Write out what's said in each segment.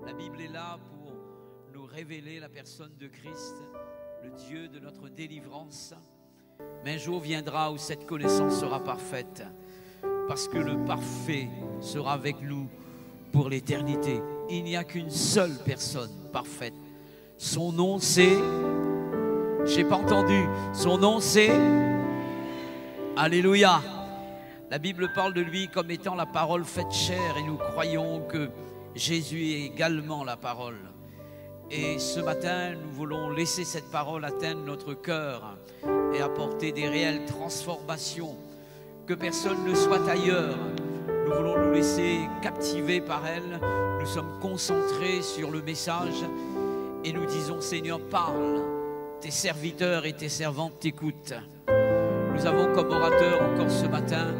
La Bible est là pour nous révéler la personne de Christ, le Dieu de notre délivrance. Mais un jour viendra où cette connaissance sera parfaite, parce que le parfait sera avec nous pour l'éternité. Il n'y a qu'une seule personne parfaite. Son nom c'est... Je n'ai pas entendu. Son nom c'est... Alléluia. La Bible parle de lui comme étant la parole faite chair, et nous croyons que Jésus est également la parole. Et ce matin, nous voulons laisser cette parole atteindre notre cœur et apporter des réelles transformations. Que personne ne soit ailleurs. Nous voulons nous laisser captiver par elle. Nous sommes concentrés sur le message et nous disons: Seigneur, parle. Tes serviteurs et tes servantes t'écoutent. Nous avons comme orateur encore ce matin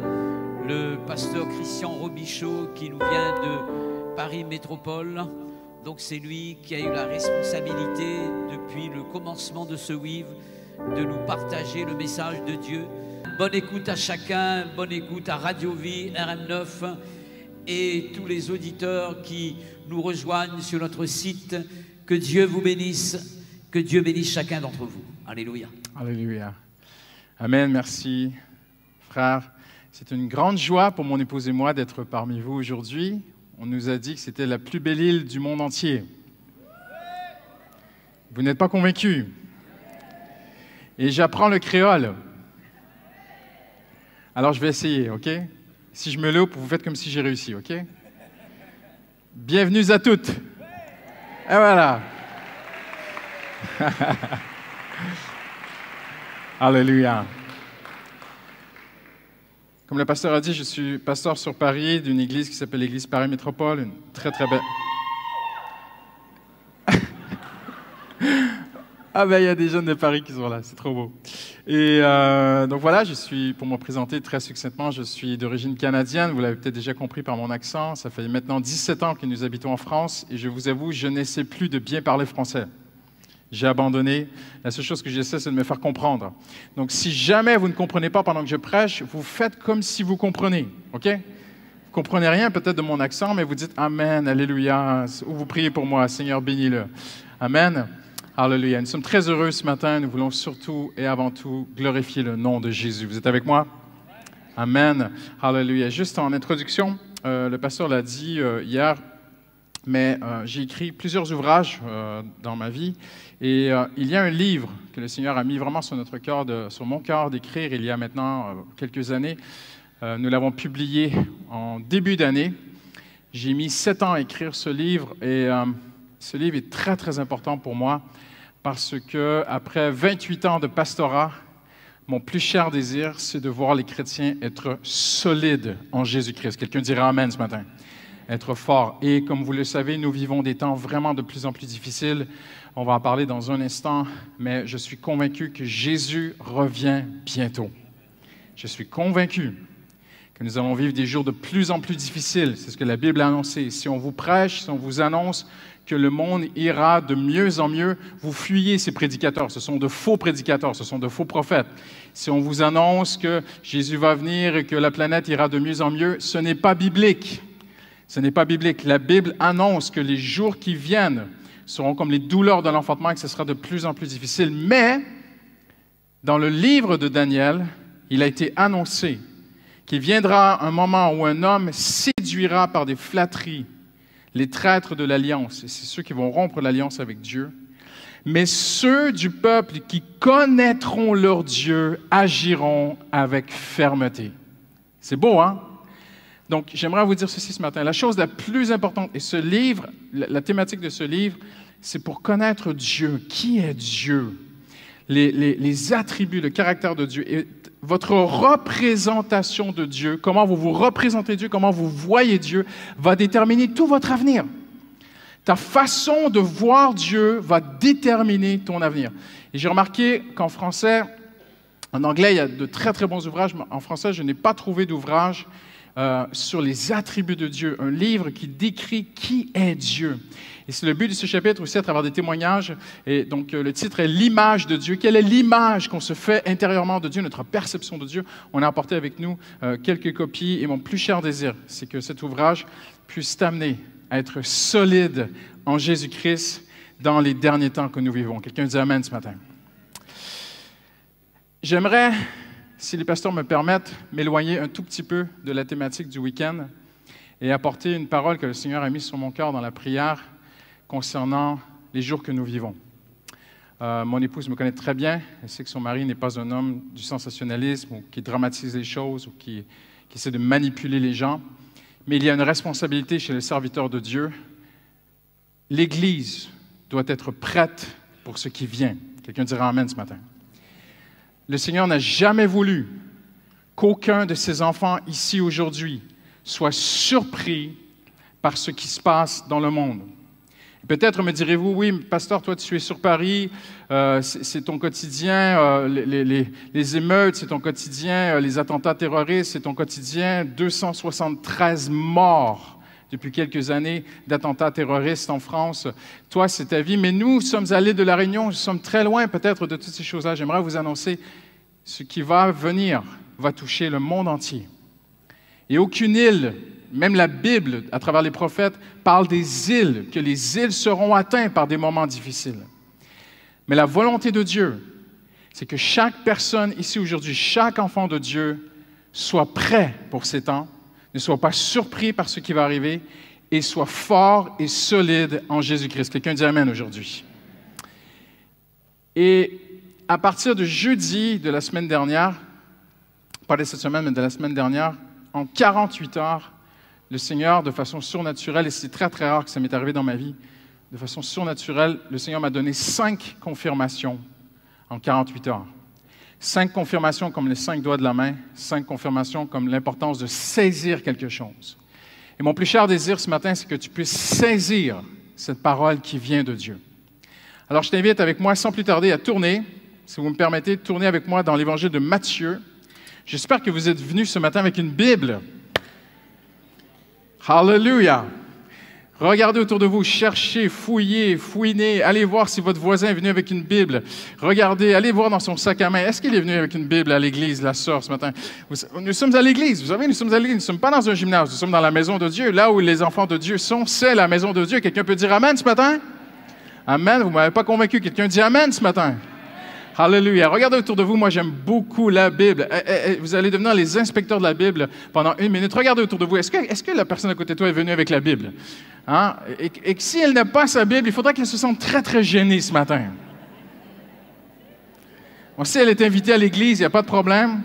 le pasteur Christian Robichaud qui nous vient de Paris Métropole. Donc c'est lui qui a eu la responsabilité depuis le commencement de ce WIV de nous partager le message de Dieu. Bonne écoute à chacun, bonne écoute à Radio Vie, RM9 et tous les auditeurs qui nous rejoignent sur notre site. Que Dieu vous bénisse, que Dieu bénisse chacun d'entre vous. Alléluia. Alléluia. Amen, merci frère. C'est une grande joie pour mon épouse et moi d'être parmi vous aujourd'hui. On nous a dit que c'était la plus belle île du monde entier. Vous n'êtes pas convaincus? Et j'apprends le créole. Alors je vais essayer, ok? Si je me loupe, vous faites comme si j'ai réussi, ok? Bienvenue à toutes. Et voilà. Alléluia. Comme le pasteur a dit, je suis pasteur sur Paris d'une église qui s'appelle l'église Paris Métropole, une très très belle... Ah ben il y a des jeunes de Paris qui sont là, c'est trop beau. Et donc voilà, je suis, pour me présenter très succinctement, je suis d'origine canadienne, vous l'avez peut-être déjà compris par mon accent, ça fait maintenant 17 ans que nous habitons en France et je vous avoue, je n'essaie plus de bien parler français. J'ai abandonné. La seule chose que j'essaie, c'est de me faire comprendre. Donc, si jamais vous ne comprenez pas pendant que je prêche, vous faites comme si vous comprenez, OK? Vous ne comprenez rien peut-être de mon accent, mais vous dites « Amen, Alléluia » ou vous priez pour moi, « Seigneur, bénis-le ». Amen, Alléluia. Nous sommes très heureux ce matin. Nous voulons surtout et avant tout glorifier le nom de Jésus. Vous êtes avec moi? Amen, Alléluia. Juste en introduction, le pasteur l'a dit hier, mais j'ai écrit plusieurs ouvrages dans ma vie. Et il y a un livre que le Seigneur a mis vraiment sur notre cœur, sur mon cœur d'écrire il y a maintenant quelques années. Nous l'avons publié en début d'année. J'ai mis 7 ans à écrire ce livre et ce livre est très très important pour moi parce que après 28 ans de pastorat, mon plus cher désir, c'est de voir les chrétiens être solides en Jésus-Christ. Quelqu'un dira Amen ce matin. Être fort. Et comme vous le savez, nous vivons des temps vraiment de plus en plus difficiles. On va en parler dans un instant, mais je suis convaincu que Jésus revient bientôt. Je suis convaincu que nous allons vivre des jours de plus en plus difficiles. C'est ce que la Bible a annoncé. Si on vous prêche, si on vous annonce que le monde ira de mieux en mieux, vous fuyez ces prédicateurs. Ce sont de faux prédicateurs, ce sont de faux prophètes. Si on vous annonce que Jésus va venir et que la planète ira de mieux en mieux, ce n'est pas biblique. Ce n'est pas biblique. La Bible annonce que les jours qui viennent seront comme les douleurs de l'enfantement et que ce sera de plus en plus difficile. Mais, dans le livre de Daniel, il a été annoncé qu'il viendra un moment où un homme séduira par des flatteries les traîtres de l'alliance. Et c'est ceux qui vont rompre l'alliance avec Dieu. Mais ceux du peuple qui connaîtront leur Dieu agiront avec fermeté. C'est beau, hein? Donc, j'aimerais vous dire ceci ce matin. La chose la plus importante, et ce livre, la thématique de ce livre, c'est pour connaître Dieu. Qui est Dieu? Les attributs, le caractère de Dieu. Et votre représentation de Dieu, comment vous vous représentez Dieu, comment vous voyez Dieu, va déterminer tout votre avenir. Ta façon de voir Dieu va déterminer ton avenir. Et j'ai remarqué qu'en français, en anglais, il y a de très, très bons ouvrages, mais en français, je n'ai pas trouvé d'ouvrage sur les attributs de Dieu, un livre qui décrit qui est Dieu. Et c'est le but de ce chapitre aussi à travers des témoignages. Et donc, le titre est « L'image de Dieu ». Quelle est l'image qu'on se fait intérieurement de Dieu, notre perception de Dieu? On a apporté avec nous quelques copies et mon plus cher désir, c'est que cet ouvrage puisse t'amener à être solides en Jésus-Christ dans les derniers temps que nous vivons. Quelqu'un dit Amen ce matin. J'aimerais, si les pasteurs me permettent, m'éloigner un tout petit peu de la thématique du week-end et apporter une parole que le Seigneur a mise sur mon cœur dans la prière concernant les jours que nous vivons. Mon épouse me connaît très bien. Elle sait que son mari n'est pas un homme du sensationnalisme ou qui dramatise les choses ou qui essaie de manipuler les gens. Mais il y a une responsabilité chez les serviteurs de Dieu. L'Église doit être prête pour ce qui vient. Quelqu'un dira Amen ce matin. Le Seigneur n'a jamais voulu qu'aucun de ses enfants ici aujourd'hui soit surpris par ce qui se passe dans le monde. Peut-être me direz-vous, oui, pasteur, toi tu es sur Paris, c'est ton quotidien, les émeutes, c'est ton quotidien, les attentats terroristes, c'est ton quotidien, 273 morts depuis quelques années d'attentats terroristes en France. Toi, c'est ta vie, mais nous sommes à l'île de la Réunion, nous sommes très loin peut-être de toutes ces choses-là. J'aimerais vous annoncer, ce qui va venir va toucher le monde entier. Et aucune île, même la Bible, à travers les prophètes, parle des îles, que les îles seront atteintes par des moments difficiles. Mais la volonté de Dieu, c'est que chaque personne ici aujourd'hui, chaque enfant de Dieu, soit prêt pour ces temps, ne soit pas surpris par ce qui va arriver et soit fort et solide en Jésus-Christ. Quelqu'un dit Amen aujourd'hui. Et à partir de jeudi de la semaine dernière, pas de cette semaine, mais de la semaine dernière, en 48 heures, le Seigneur, de façon surnaturelle, et c'est très, très rare que ça m'est arrivé dans ma vie, de façon surnaturelle, le Seigneur m'a donné 5 confirmations en 48 heures. 5 confirmations comme les 5 doigts de la main, 5 confirmations comme l'importance de saisir quelque chose. Et mon plus cher désir ce matin, c'est que tu puisses saisir cette parole qui vient de Dieu. Alors, je t'invite avec moi, sans plus tarder, à tourner, si vous me permettez, de tourner avec moi dans l'Évangile de Matthieu. J'espère que vous êtes venus ce matin avec une Bible. Hallelujah! Regardez autour de vous, cherchez, fouinez, allez voir si votre voisin est venu avec une Bible. Regardez, allez voir dans son sac à main. Est-ce qu'il est venu avec une Bible à l'église, la sœur, ce matin? Nous sommes à l'église, vous savez, nous sommes à l'église. Nous ne sommes pas dans un gymnase, nous sommes dans la maison de Dieu. Là où les enfants de Dieu sont, c'est la maison de Dieu. Quelqu'un peut dire Amen ce matin? Amen, vous ne m'avez pas convaincu. Quelqu'un dit Amen ce matin? Alléluia. Regardez autour de vous, moi j'aime beaucoup la Bible. Vous allez devenir les inspecteurs de la Bible pendant 1 minute. Regardez autour de vous. Est-ce que la personne à côté de toi est venue avec la Bible? Hein? Et que si elle n'a pas sa Bible, il faudrait qu'elle se sente très, très gênée ce matin. Bon, si elle est invitée à l'église, il n'y a pas de problème.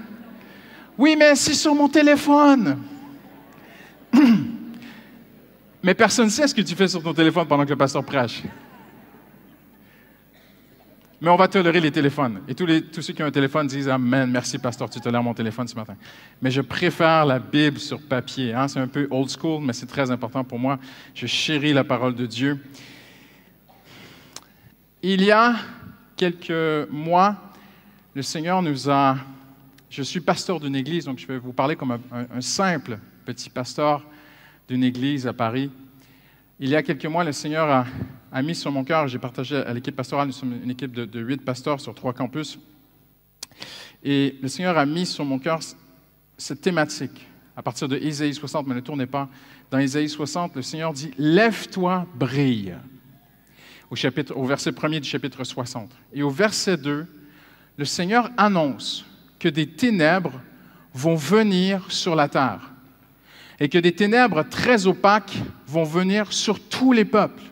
Oui, mais c'est sur mon téléphone. Mais personne ne sait ce que tu fais sur ton téléphone pendant que le pasteur prêche. Mais on va tolérer les téléphones. Et tous ceux qui ont un téléphone disent « Amen, merci pasteur, tu tolères mon téléphone ce matin. » Mais je préfère la Bible sur papier. Hein? C'est un peu old school, mais c'est très important pour moi. Je chéris la parole de Dieu. Il y a quelques mois, le Seigneur nous a... Je suis pasteur d'une église, donc je vais vous parler comme un simple petit pasteur d'une église à Paris. Il y a quelques mois, le Seigneur a mis sur mon cœur, j'ai partagé à l'équipe pastorale, nous sommes une équipe de 8 pasteurs sur 3 campus, et le Seigneur a mis sur mon cœur cette thématique, à partir de Ésaïe 60, mais ne tournez pas. Dans Ésaïe 60, le Seigneur dit « Lève-toi, brille » au verset 1er du chapitre 60. Et au verset 2, le Seigneur annonce que des ténèbres vont venir sur la terre et que des ténèbres très opaques vont venir sur tous les peuples.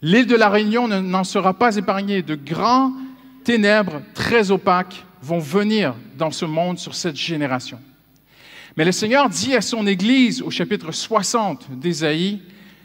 L'île de la Réunion n'en sera pas épargnée. De grands ténèbres très opaques vont venir dans ce monde sur cette génération. Mais le Seigneur dit à son Église, au chapitre 60 d'Ésaïe,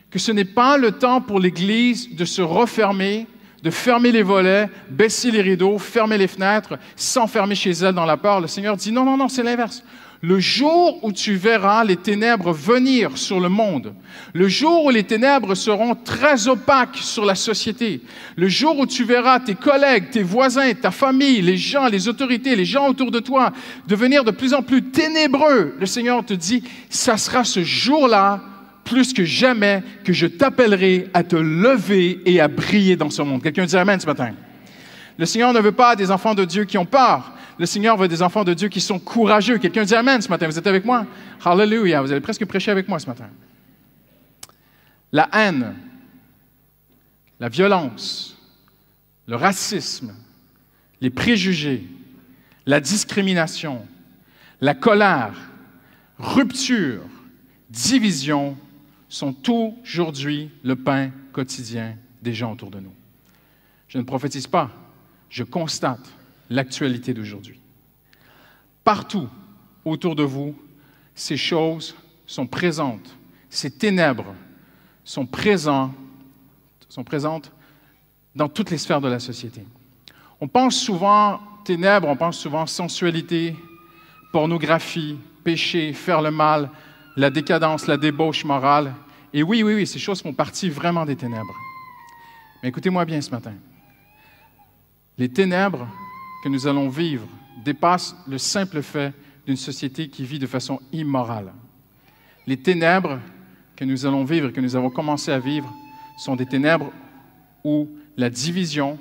que ce n'est pas le temps pour l'Église de se refermer, de fermer les volets, baisser les rideaux, fermer les fenêtres, s'enfermer chez elle dans la peur. Le Seigneur dit non, non, non, c'est l'inverse. Le jour où tu verras les ténèbres venir sur le monde, le jour où les ténèbres seront très opaques sur la société, le jour où tu verras tes collègues, tes voisins, ta famille, les gens, les autorités, les gens autour de toi devenir de plus en plus ténébreux, le Seigneur te dit, ça sera ce jour-là, plus que jamais, que je t'appellerai à te lever et à briller dans ce monde. Quelqu'un dit Amen ce matin. Le Seigneur ne veut pas des enfants de Dieu qui ont peur. Le Seigneur veut des enfants de Dieu qui sont courageux. Quelqu'un dit Amen ce matin. Vous êtes avec moi? Hallelujah. Vous allez presque prêcher avec moi ce matin. la haine, la violence, le racisme, les préjugés, la discrimination, la colère, rupture, division sont aujourd'hui le pain quotidien des gens autour de nous. Je ne prophétise pas, je constate l'actualité d'aujourd'hui. Partout autour de vous, ces choses sont présentes, ces ténèbres sont présentes dans toutes les sphères de la société. On pense souvent ténèbres, on pense souvent sensualité, pornographie, péché, faire le mal, la décadence, la débauche morale. Et oui, ces choses font partie vraiment des ténèbres. Mais écoutez-moi bien ce matin. Les ténèbres que nous allons vivre dépassent le simple fait d'une société qui vit de façon immorale. Les ténèbres que nous allons vivre, que nous avons commencé à vivre, sont des ténèbres où la division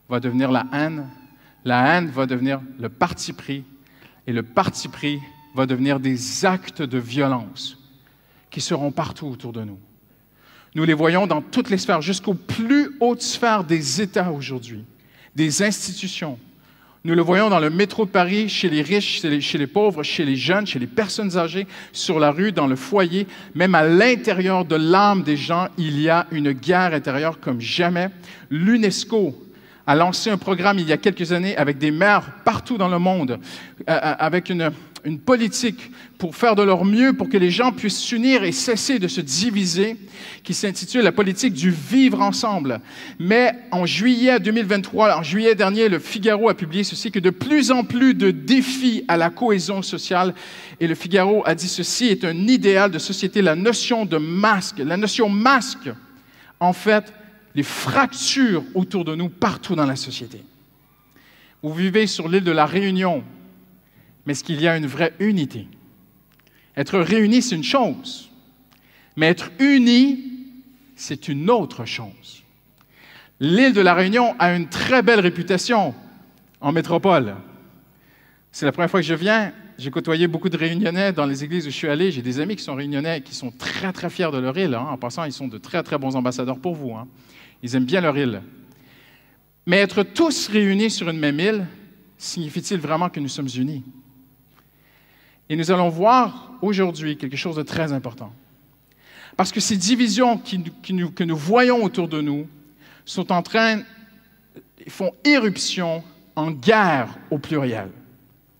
va devenir la haine va devenir le parti pris, et le parti pris va devenir des actes de violence qui seront partout autour de nous. Nous les voyons dans toutes les sphères, jusqu'aux plus hautes sphères des États aujourd'hui, des institutions. Nous le voyons dans le métro de Paris, chez les riches, chez les pauvres, chez les jeunes, chez les personnes âgées, sur la rue, dans le foyer, même à l'intérieur de l'âme des gens, il y a une guerre intérieure comme jamais. L'UNESCO a lancé un programme il y a quelques années avec des maires partout dans le monde, avec une politique pour faire de leur mieux pour que les gens puissent s'unir et cesser de se diviser, qui s'intitule la politique du vivre ensemble. Mais en juillet 2023, en juillet dernier, le Figaro a publié ceci, que de plus en plus de défis à la cohésion sociale, et le Figaro a dit ceci, est un idéal de société, la notion de masque. La notion masque, en fait, les fractures autour de nous partout dans la société. Vous vivez sur l'île de la Réunion, mais est-ce qu'il y a une vraie unité? Être réuni, c'est une chose, mais être uni, c'est une autre chose. L'île de la Réunion a une très belle réputation en métropole. C'est la première fois que je viens. J'ai côtoyé beaucoup de Réunionnais dans les églises où je suis allé. J'ai des amis qui sont Réunionnais, qui sont très, très fiers de leur île. En passant, ils sont de très, très bons ambassadeurs pour vous. Ils aiment bien leur île. Mais être tous réunis sur une même île, signifie-t-il vraiment que nous sommes unis? Et nous allons voir aujourd'hui quelque chose de très important. Parce que ces divisions que nous voyons autour de nous font éruption en guerre au pluriel.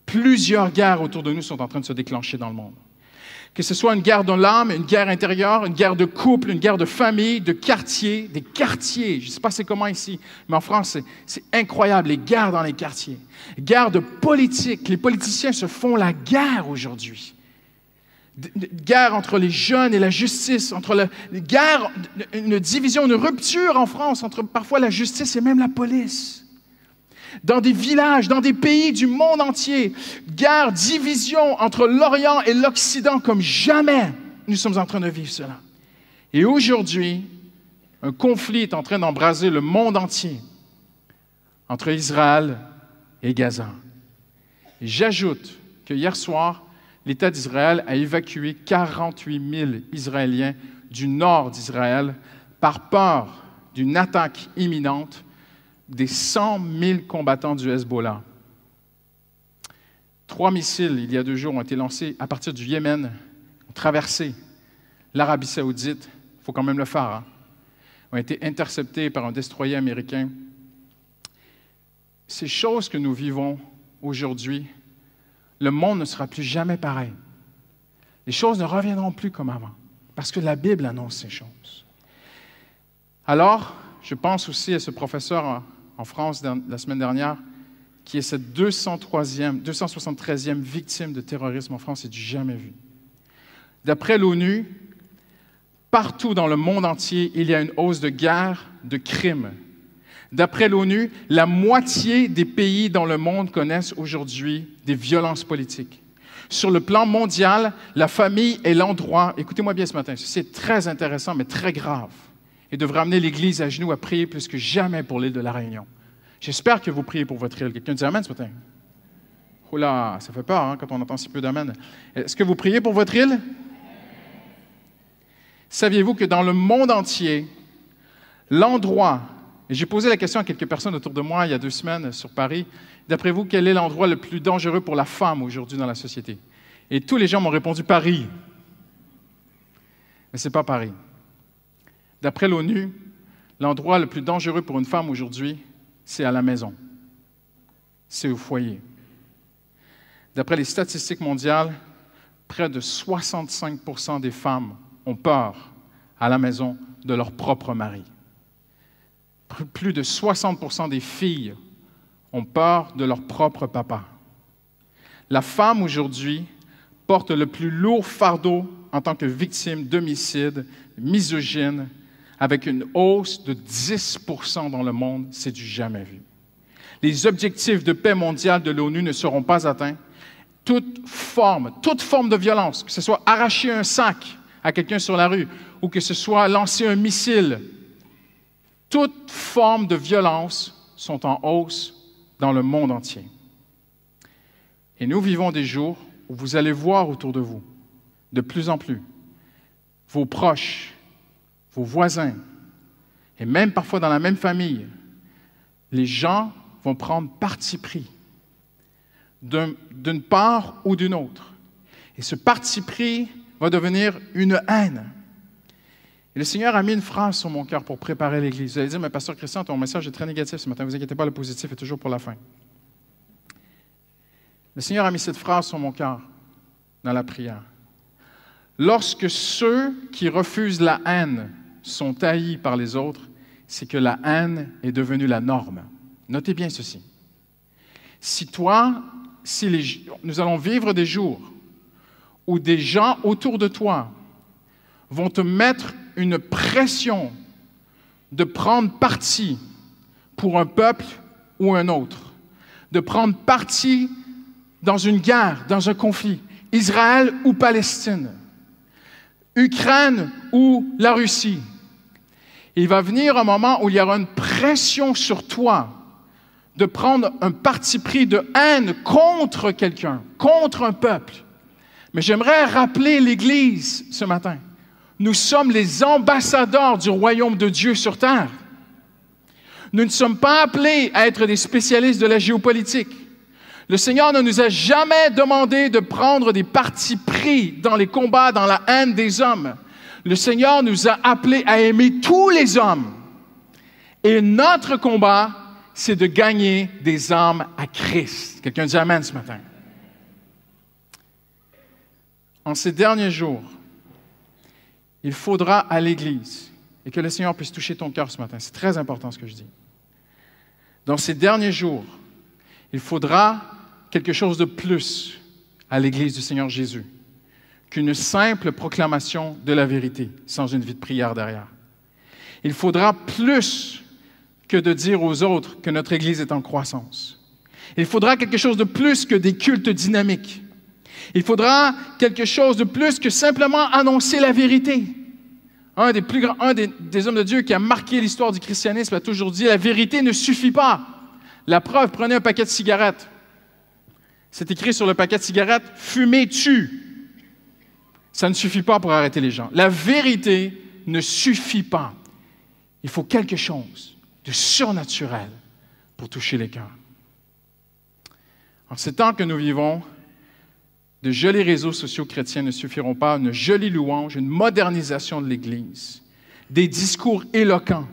Plusieurs guerres autour de nous sont en train de se déclencher dans le monde. Que ce soit une guerre de l'âme, une guerre intérieure, une guerre de couple, une guerre de famille, de quartier, des quartiers. Je ne sais pas c'est comment ici, mais en France, c'est incroyable, les guerres dans les quartiers. Guerre de politique. Les politiciens se font la guerre aujourd'hui. Guerre entre les jeunes et la justice, une division, une rupture en France entre parfois la justice et même la police. Dans des villages, dans des pays du monde entier, guerre, division entre l'Orient et l'Occident comme jamais nous sommes en train de vivre cela. Et aujourd'hui, un conflit est en train d'embraser le monde entier entre Israël et Gaza. Et j'ajoute que hier soir, l'État d'Israël a évacué 48 000 Israéliens du nord d'Israël par peur d'une attaque imminente des 100 000 combattants du Hezbollah. 3 missiles, il y a 2 jours, ont été lancés à partir du Yémen, ont traversé l'Arabie saoudite, il faut quand même le faire, ont été interceptés par un destroyer américain. Ces choses que nous vivons aujourd'hui, le monde ne sera plus jamais pareil. Les choses ne reviendront plus comme avant, parce que la Bible annonce ces choses. Alors, je pense aussi à ce professeur en France la semaine dernière, qui est cette 273e victime de terrorisme en France, c'est du jamais vu. D'après l'ONU, partout dans le monde entier, il y a une hausse de guerre, de crimes. D'après l'ONU, la moitié des pays dans le monde connaissent aujourd'hui des violences politiques. Sur le plan mondial, la famille est l'endroit, écoutez-moi bien ce matin, c'est très intéressant mais très grave, et devrait amener l'Église à genoux à prier plus que jamais pour l'île de la Réunion. J'espère que vous priez pour votre île. Quelqu'un dit Amen ce matin? Oh là, ça fait peur quand on entend si peu d'Amen. Est-ce que vous priez pour votre île? Saviez-vous que dans le monde entier, l'endroit, et j'ai posé la question à quelques personnes autour de moi il y a 2 semaines sur Paris, d'après vous, quel est l'endroit le plus dangereux pour la femme aujourd'hui dans la société? Et tous les gens m'ont répondu Paris. Mais ce n'est pas Paris. D'après l'ONU, l'endroit le plus dangereux pour une femme aujourd'hui, c'est à la maison. C'est au foyer. D'après les statistiques mondiales, près de 65% des femmes ont peur à la maison de leur propre mari. Plus de 60% des filles ont peur de leur propre papa. La femme aujourd'hui porte le plus lourd fardeau en tant que victime d'homicide, misogyne, avec une hausse de 10% dans le monde, c'est du jamais vu. Les objectifs de paix mondiale de l'ONU ne seront pas atteints. Toute forme de violence, que ce soit arracher un sac à quelqu'un sur la rue ou que ce soit lancer un missile, toute forme de violence sont en hausse dans le monde entier. Et nous vivons des jours où vous allez voir autour de vous, de plus en plus, vos proches, vos voisins, et même parfois dans la même famille, les gens vont prendre parti pris d'une part ou d'une autre. Et ce parti pris va devenir une haine. Et le Seigneur a mis une phrase sur mon cœur pour préparer l'Église. Vous allez dire, mais Pasteur Christian, ton message est très négatif ce matin. Ne vous inquiétez pas, le positif est toujours pour la fin. Le Seigneur a mis cette phrase sur mon cœur dans la prière. Lorsque ceux qui refusent la haine sont haïs par les autres, c'est que la haine est devenue la norme. Notez bien ceci. Nous allons vivre des jours où des gens autour de toi vont te mettre une pression de prendre parti pour un peuple ou un autre, de prendre parti dans une guerre, dans un conflit, Israël ou Palestine, Ukraine ou la Russie. Il va venir un moment où il y aura une pression sur toi de prendre un parti pris de haine contre quelqu'un, contre un peuple. Mais j'aimerais rappeler l'Église ce matin. Nous sommes les ambassadeurs du royaume de Dieu sur terre. Nous ne sommes pas appelés à être des spécialistes de la géopolitique. Le Seigneur ne nous a jamais demandé de prendre des partis pris dans les combats, dans la haine des hommes. Le Seigneur nous a appelés à aimer tous les hommes. Et notre combat, c'est de gagner des âmes à Christ. Quelqu'un dit Amen ce matin. En ces derniers jours, il faudra à l'Église, et que le Seigneur puisse toucher ton cœur ce matin, c'est très important ce que je dis. Dans ces derniers jours, il faudra quelque chose de plus à l'Église du Seigneur Jésus qu'une simple proclamation de la vérité sans une vie de prière derrière. Il faudra plus que de dire aux autres que notre Église est en croissance. Il faudra quelque chose de plus que des cultes dynamiques. Il faudra quelque chose de plus que simplement annoncer la vérité. Un des hommes de Dieu qui a marqué l'histoire du christianisme a toujours dit « La vérité ne suffit pas. » La preuve, prenez un paquet de cigarettes. C'est écrit sur le paquet de cigarettes « Fumer tue ». Ça ne suffit pas pour arrêter les gens. La vérité ne suffit pas. Il faut quelque chose de surnaturel pour toucher les cœurs. En ces temps que nous vivons, de jolis réseaux sociaux chrétiens ne suffiront pas, une jolie louange, une modernisation de l'Église, des discours éloquents,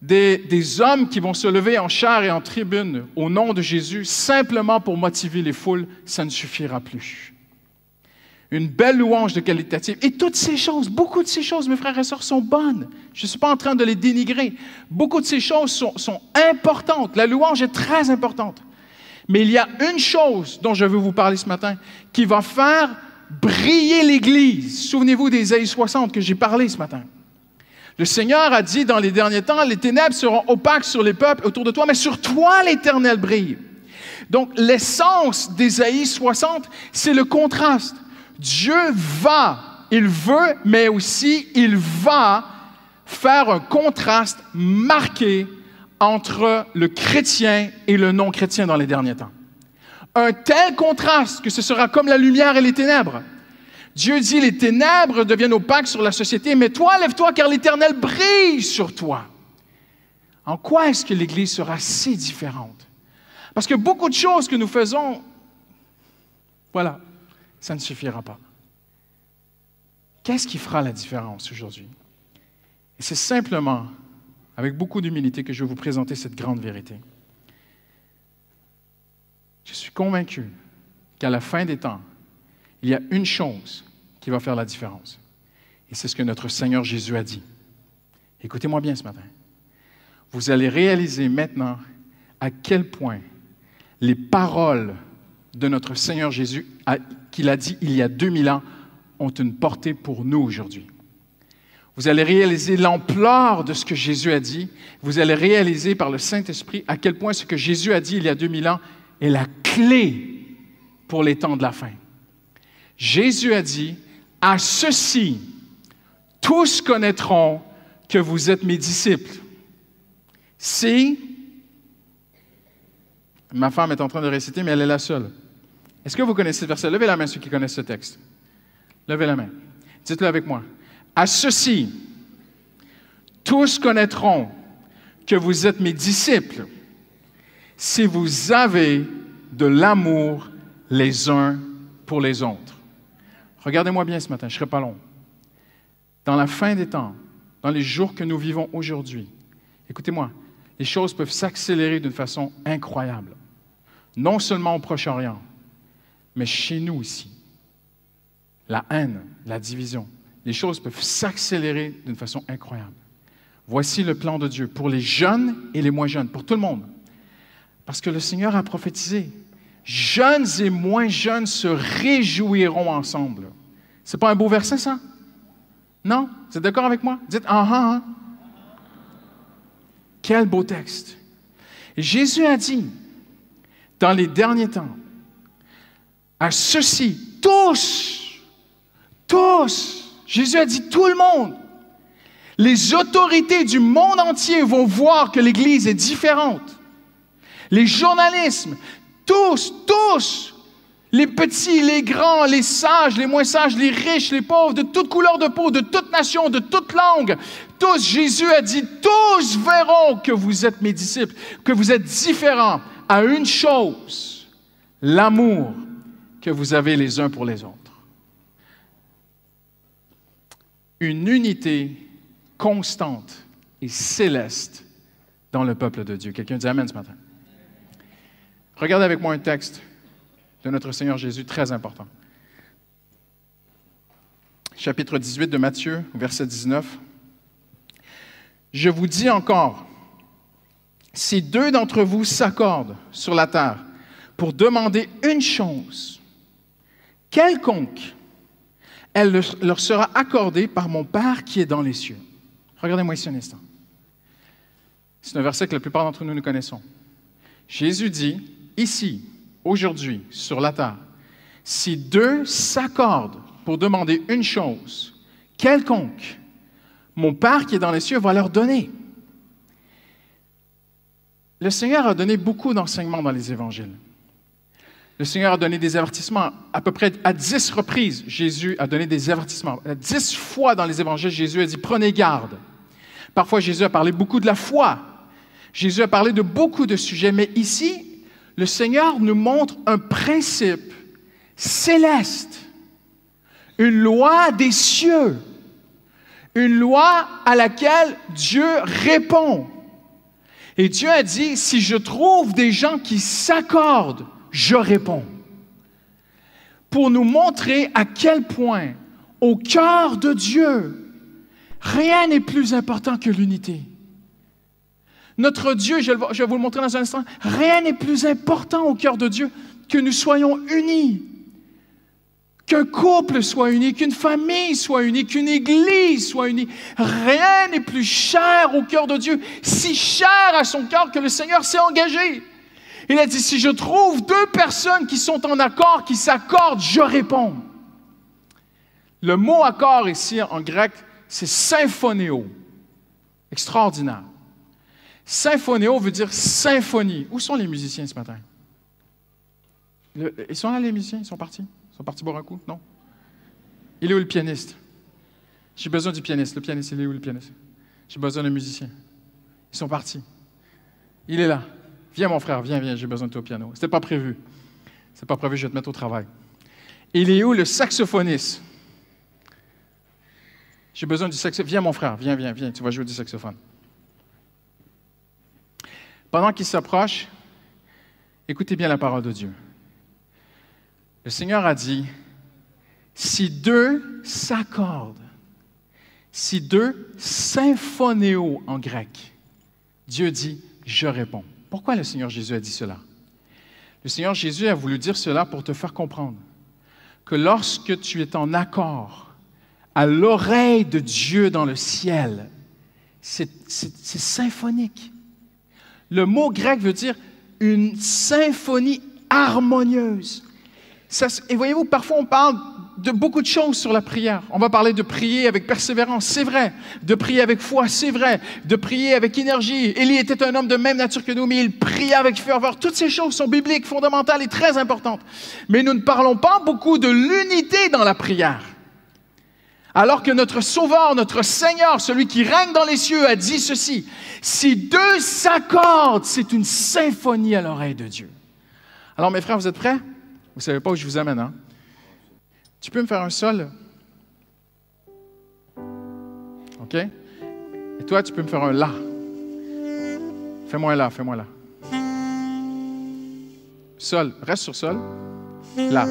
des hommes qui vont se lever en char et en tribune au nom de Jésus simplement pour motiver les foules, ça ne suffira plus. Une belle louange de qualitative. Et toutes ces choses, beaucoup de ces choses, mes frères et sœurs, sont bonnes. Je ne suis pas en train de les dénigrer. Beaucoup de ces choses sont importantes. La louange est très importante. Mais il y a une chose dont je veux vous parler ce matin qui va faire briller l'Église. Souvenez-vous d'Ésaïe 60 que j'ai parlé ce matin. Le Seigneur a dit dans les derniers temps, les ténèbres seront opaques sur les peuples autour de toi, mais sur toi l'Éternel brille. Donc l'essence d'Ésaïe 60, c'est le contraste. Dieu il veut, mais aussi il va faire un contraste marqué entre le chrétien et le non-chrétien dans les derniers temps. Un tel contraste que ce sera comme la lumière et les ténèbres, Dieu dit, les ténèbres deviennent opaques sur la société, mais toi, lève-toi, car l'Éternel brille sur toi. En quoi est-ce que l'Église sera si différente? Parce que beaucoup de choses que nous faisons, voilà, ça ne suffira pas. Qu'est-ce qui fera la différence aujourd'hui? Et c'est simplement, avec beaucoup d'humilité, que je vais vous présenter cette grande vérité. Je suis convaincu qu'à la fin des temps, il y a une chose qui va faire la différence. Et c'est ce que notre Seigneur Jésus a dit. Écoutez-moi bien ce matin. Vous allez réaliser maintenant à quel point les paroles de notre Seigneur Jésus, qu'il a dit il y a 2000 ans, ont une portée pour nous aujourd'hui. Vous allez réaliser l'ampleur de ce que Jésus a dit. Vous allez réaliser par le Saint-Esprit à quel point ce que Jésus a dit il y a 2000 ans est la clé pour les temps de la fin. Jésus a dit, « À ceci, tous connaîtront que vous êtes mes disciples. » Si, ma femme est en train de réciter, mais elle est la seule. Est-ce que vous connaissez ce verset? Levez la main ceux qui connaissent ce texte. Levez la main. Dites-le avec moi. « À ceci, tous connaîtront que vous êtes mes disciples si vous avez de l'amour les uns pour les autres. » Regardez-moi bien ce matin, je ne serai pas long. Dans la fin des temps, dans les jours que nous vivons aujourd'hui, écoutez-moi, les choses peuvent s'accélérer d'une façon incroyable. Non seulement au Proche-Orient, mais chez nous ici. La haine, la division, les choses peuvent s'accélérer d'une façon incroyable. Voici le plan de Dieu pour les jeunes et les moins jeunes, pour tout le monde. Parce que le Seigneur a prophétisé. Jeunes et moins jeunes se réjouiront ensemble. C'est pas un beau verset, ça? Non? Vous êtes d'accord avec moi? Dites « ah, ah, ah ». Quel beau texte. Et Jésus a dit, dans les derniers temps, à ceux-ci, tous, Jésus a dit tout le monde, les autorités du monde entier vont voir que l'Église est différente. Les journalistes, tous, les petits, les grands, les sages, les moins sages, les riches, les pauvres, de toute couleur de peau, de toute nation, de toute langue, tous, Jésus a dit, tous verront que vous êtes mes disciples, que vous êtes différents à une chose, l'amour que vous avez les uns pour les autres. Une unité constante et céleste dans le peuple de Dieu. Quelqu'un dit Amen ce matin. Regardez avec moi un texte de notre Seigneur Jésus très important. Chapitre 18 de Matthieu, verset 19. « Je vous dis encore, si deux d'entre vous s'accordent sur la terre pour demander une chose, quelconque, elle leur sera accordée par mon Père qui est dans les cieux. » Regardez-moi ici un instant. C'est un verset que la plupart d'entre nous connaissons. Jésus dit, ici, aujourd'hui, sur la terre, si deux s'accordent pour demander une chose, quelconque, mon Père qui est dans les cieux va leur donner. Le Seigneur a donné beaucoup d'enseignements dans les évangiles. Le Seigneur a donné des avertissements. À peu près à 10 reprises, Jésus a donné des avertissements. 10 fois dans les évangiles, Jésus a dit « Prenez garde ». Parfois, Jésus a parlé beaucoup de la foi. Jésus a parlé de beaucoup de sujets. Mais ici, le Seigneur nous montre un principe céleste, une loi des cieux, une loi à laquelle Dieu répond. Et Dieu a dit, si je trouve des gens qui s'accordent, je réponds. Pour nous montrer à quel point, au cœur de Dieu, rien n'est plus important que l'unité. Notre Dieu, je vais vous le montrer dans un instant, rien n'est plus important au cœur de Dieu que nous soyons unis. Qu'un couple soit uni, qu'une famille soit unie, qu'une église soit unie. Rien n'est plus cher au cœur de Dieu, si cher à son cœur que le Seigneur s'est engagé. Il a dit, si je trouve deux personnes qui sont en accord, qui s'accordent, je réponds. Le mot accord ici en grec, c'est symphonéo. Extraordinaire. Symphonéo veut dire symphonie. Où sont les musiciens ce matin? Ils sont là, les musiciens? Ils sont partis? Ils sont partis boire un coup? Non? Il est où le pianiste? J'ai besoin du pianiste. Le pianiste, il est où le pianiste? J'ai besoin d'un musicien. Ils sont partis. Il est là. Viens, mon frère, viens, j'ai besoin de toi au piano. C'était pas prévu. C'est pas prévu, je vais te mettre au travail. Il est où le saxophoniste? J'ai besoin du saxophone. Viens, mon frère, viens, tu vas jouer du saxophone. Pendant qu'il s'approche, écoutez bien la parole de Dieu. Le Seigneur a dit, si deux s'accordent, si deux symphonéo en grec, Dieu dit, je réponds. Pourquoi le Seigneur Jésus a dit cela? Le Seigneur Jésus a voulu dire cela pour te faire comprendre que lorsque tu es en accord à l'oreille de Dieu dans le ciel, c'est symphonique. Le mot grec veut dire une symphonie harmonieuse. Et voyez-vous, parfois on parle de beaucoup de choses sur la prière. On va parler de prier avec persévérance, c'est vrai. De prier avec foi, c'est vrai. De prier avec énergie. Élie était un homme de même nature que nous, mais il priait avec ferveur. Toutes ces choses sont bibliques, fondamentales et très importantes. Mais nous ne parlons pas beaucoup de l'unité dans la prière. Alors que notre Sauveur, notre Seigneur, celui qui règne dans les cieux, a dit ceci. Si deux s'accordent, c'est une symphonie à l'oreille de Dieu. Alors mes frères, vous êtes prêts? Vous ne savez pas où je vous amène, hein? Tu peux me faire un sol? OK? Et toi, tu peux me faire un la. Fais-moi un la, fais-moi la. Sol, reste sur sol. La.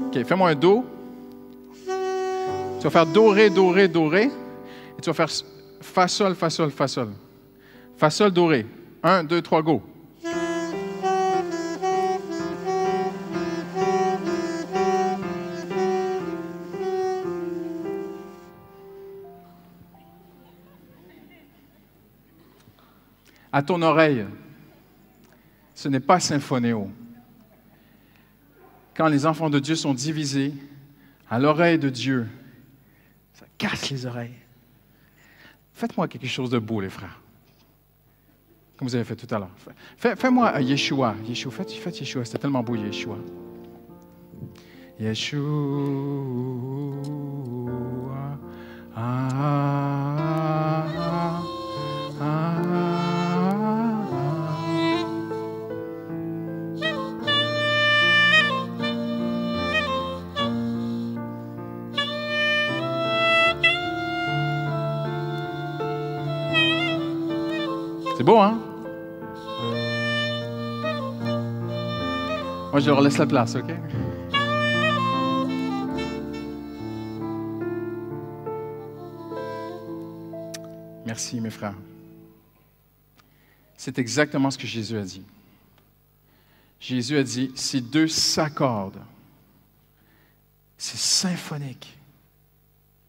OK, fais-moi un do. Tu vas faire do, ré, do, ré, do, ré. Et tu vas faire fa, sol, fa, sol, fa, sol. Fa, sol, do, ré. 1, 2, 3, go. À ton oreille, ce n'est pas symphonéo. Quand les enfants de Dieu sont divisés, à l'oreille de Dieu, ça casse les oreilles. Faites-moi quelque chose de beau, les frères. Comme vous avez fait tout à l'heure. Fais-moi Yeshua. Faites Yeshua. C'était tellement beau, Yeshua. Yeshua. C'est beau, hein? Moi, je leur laisse la place, OK? Merci, mes frères. C'est exactement ce que Jésus a dit. Jésus a dit, si deux s'accordent, c'est symphonique.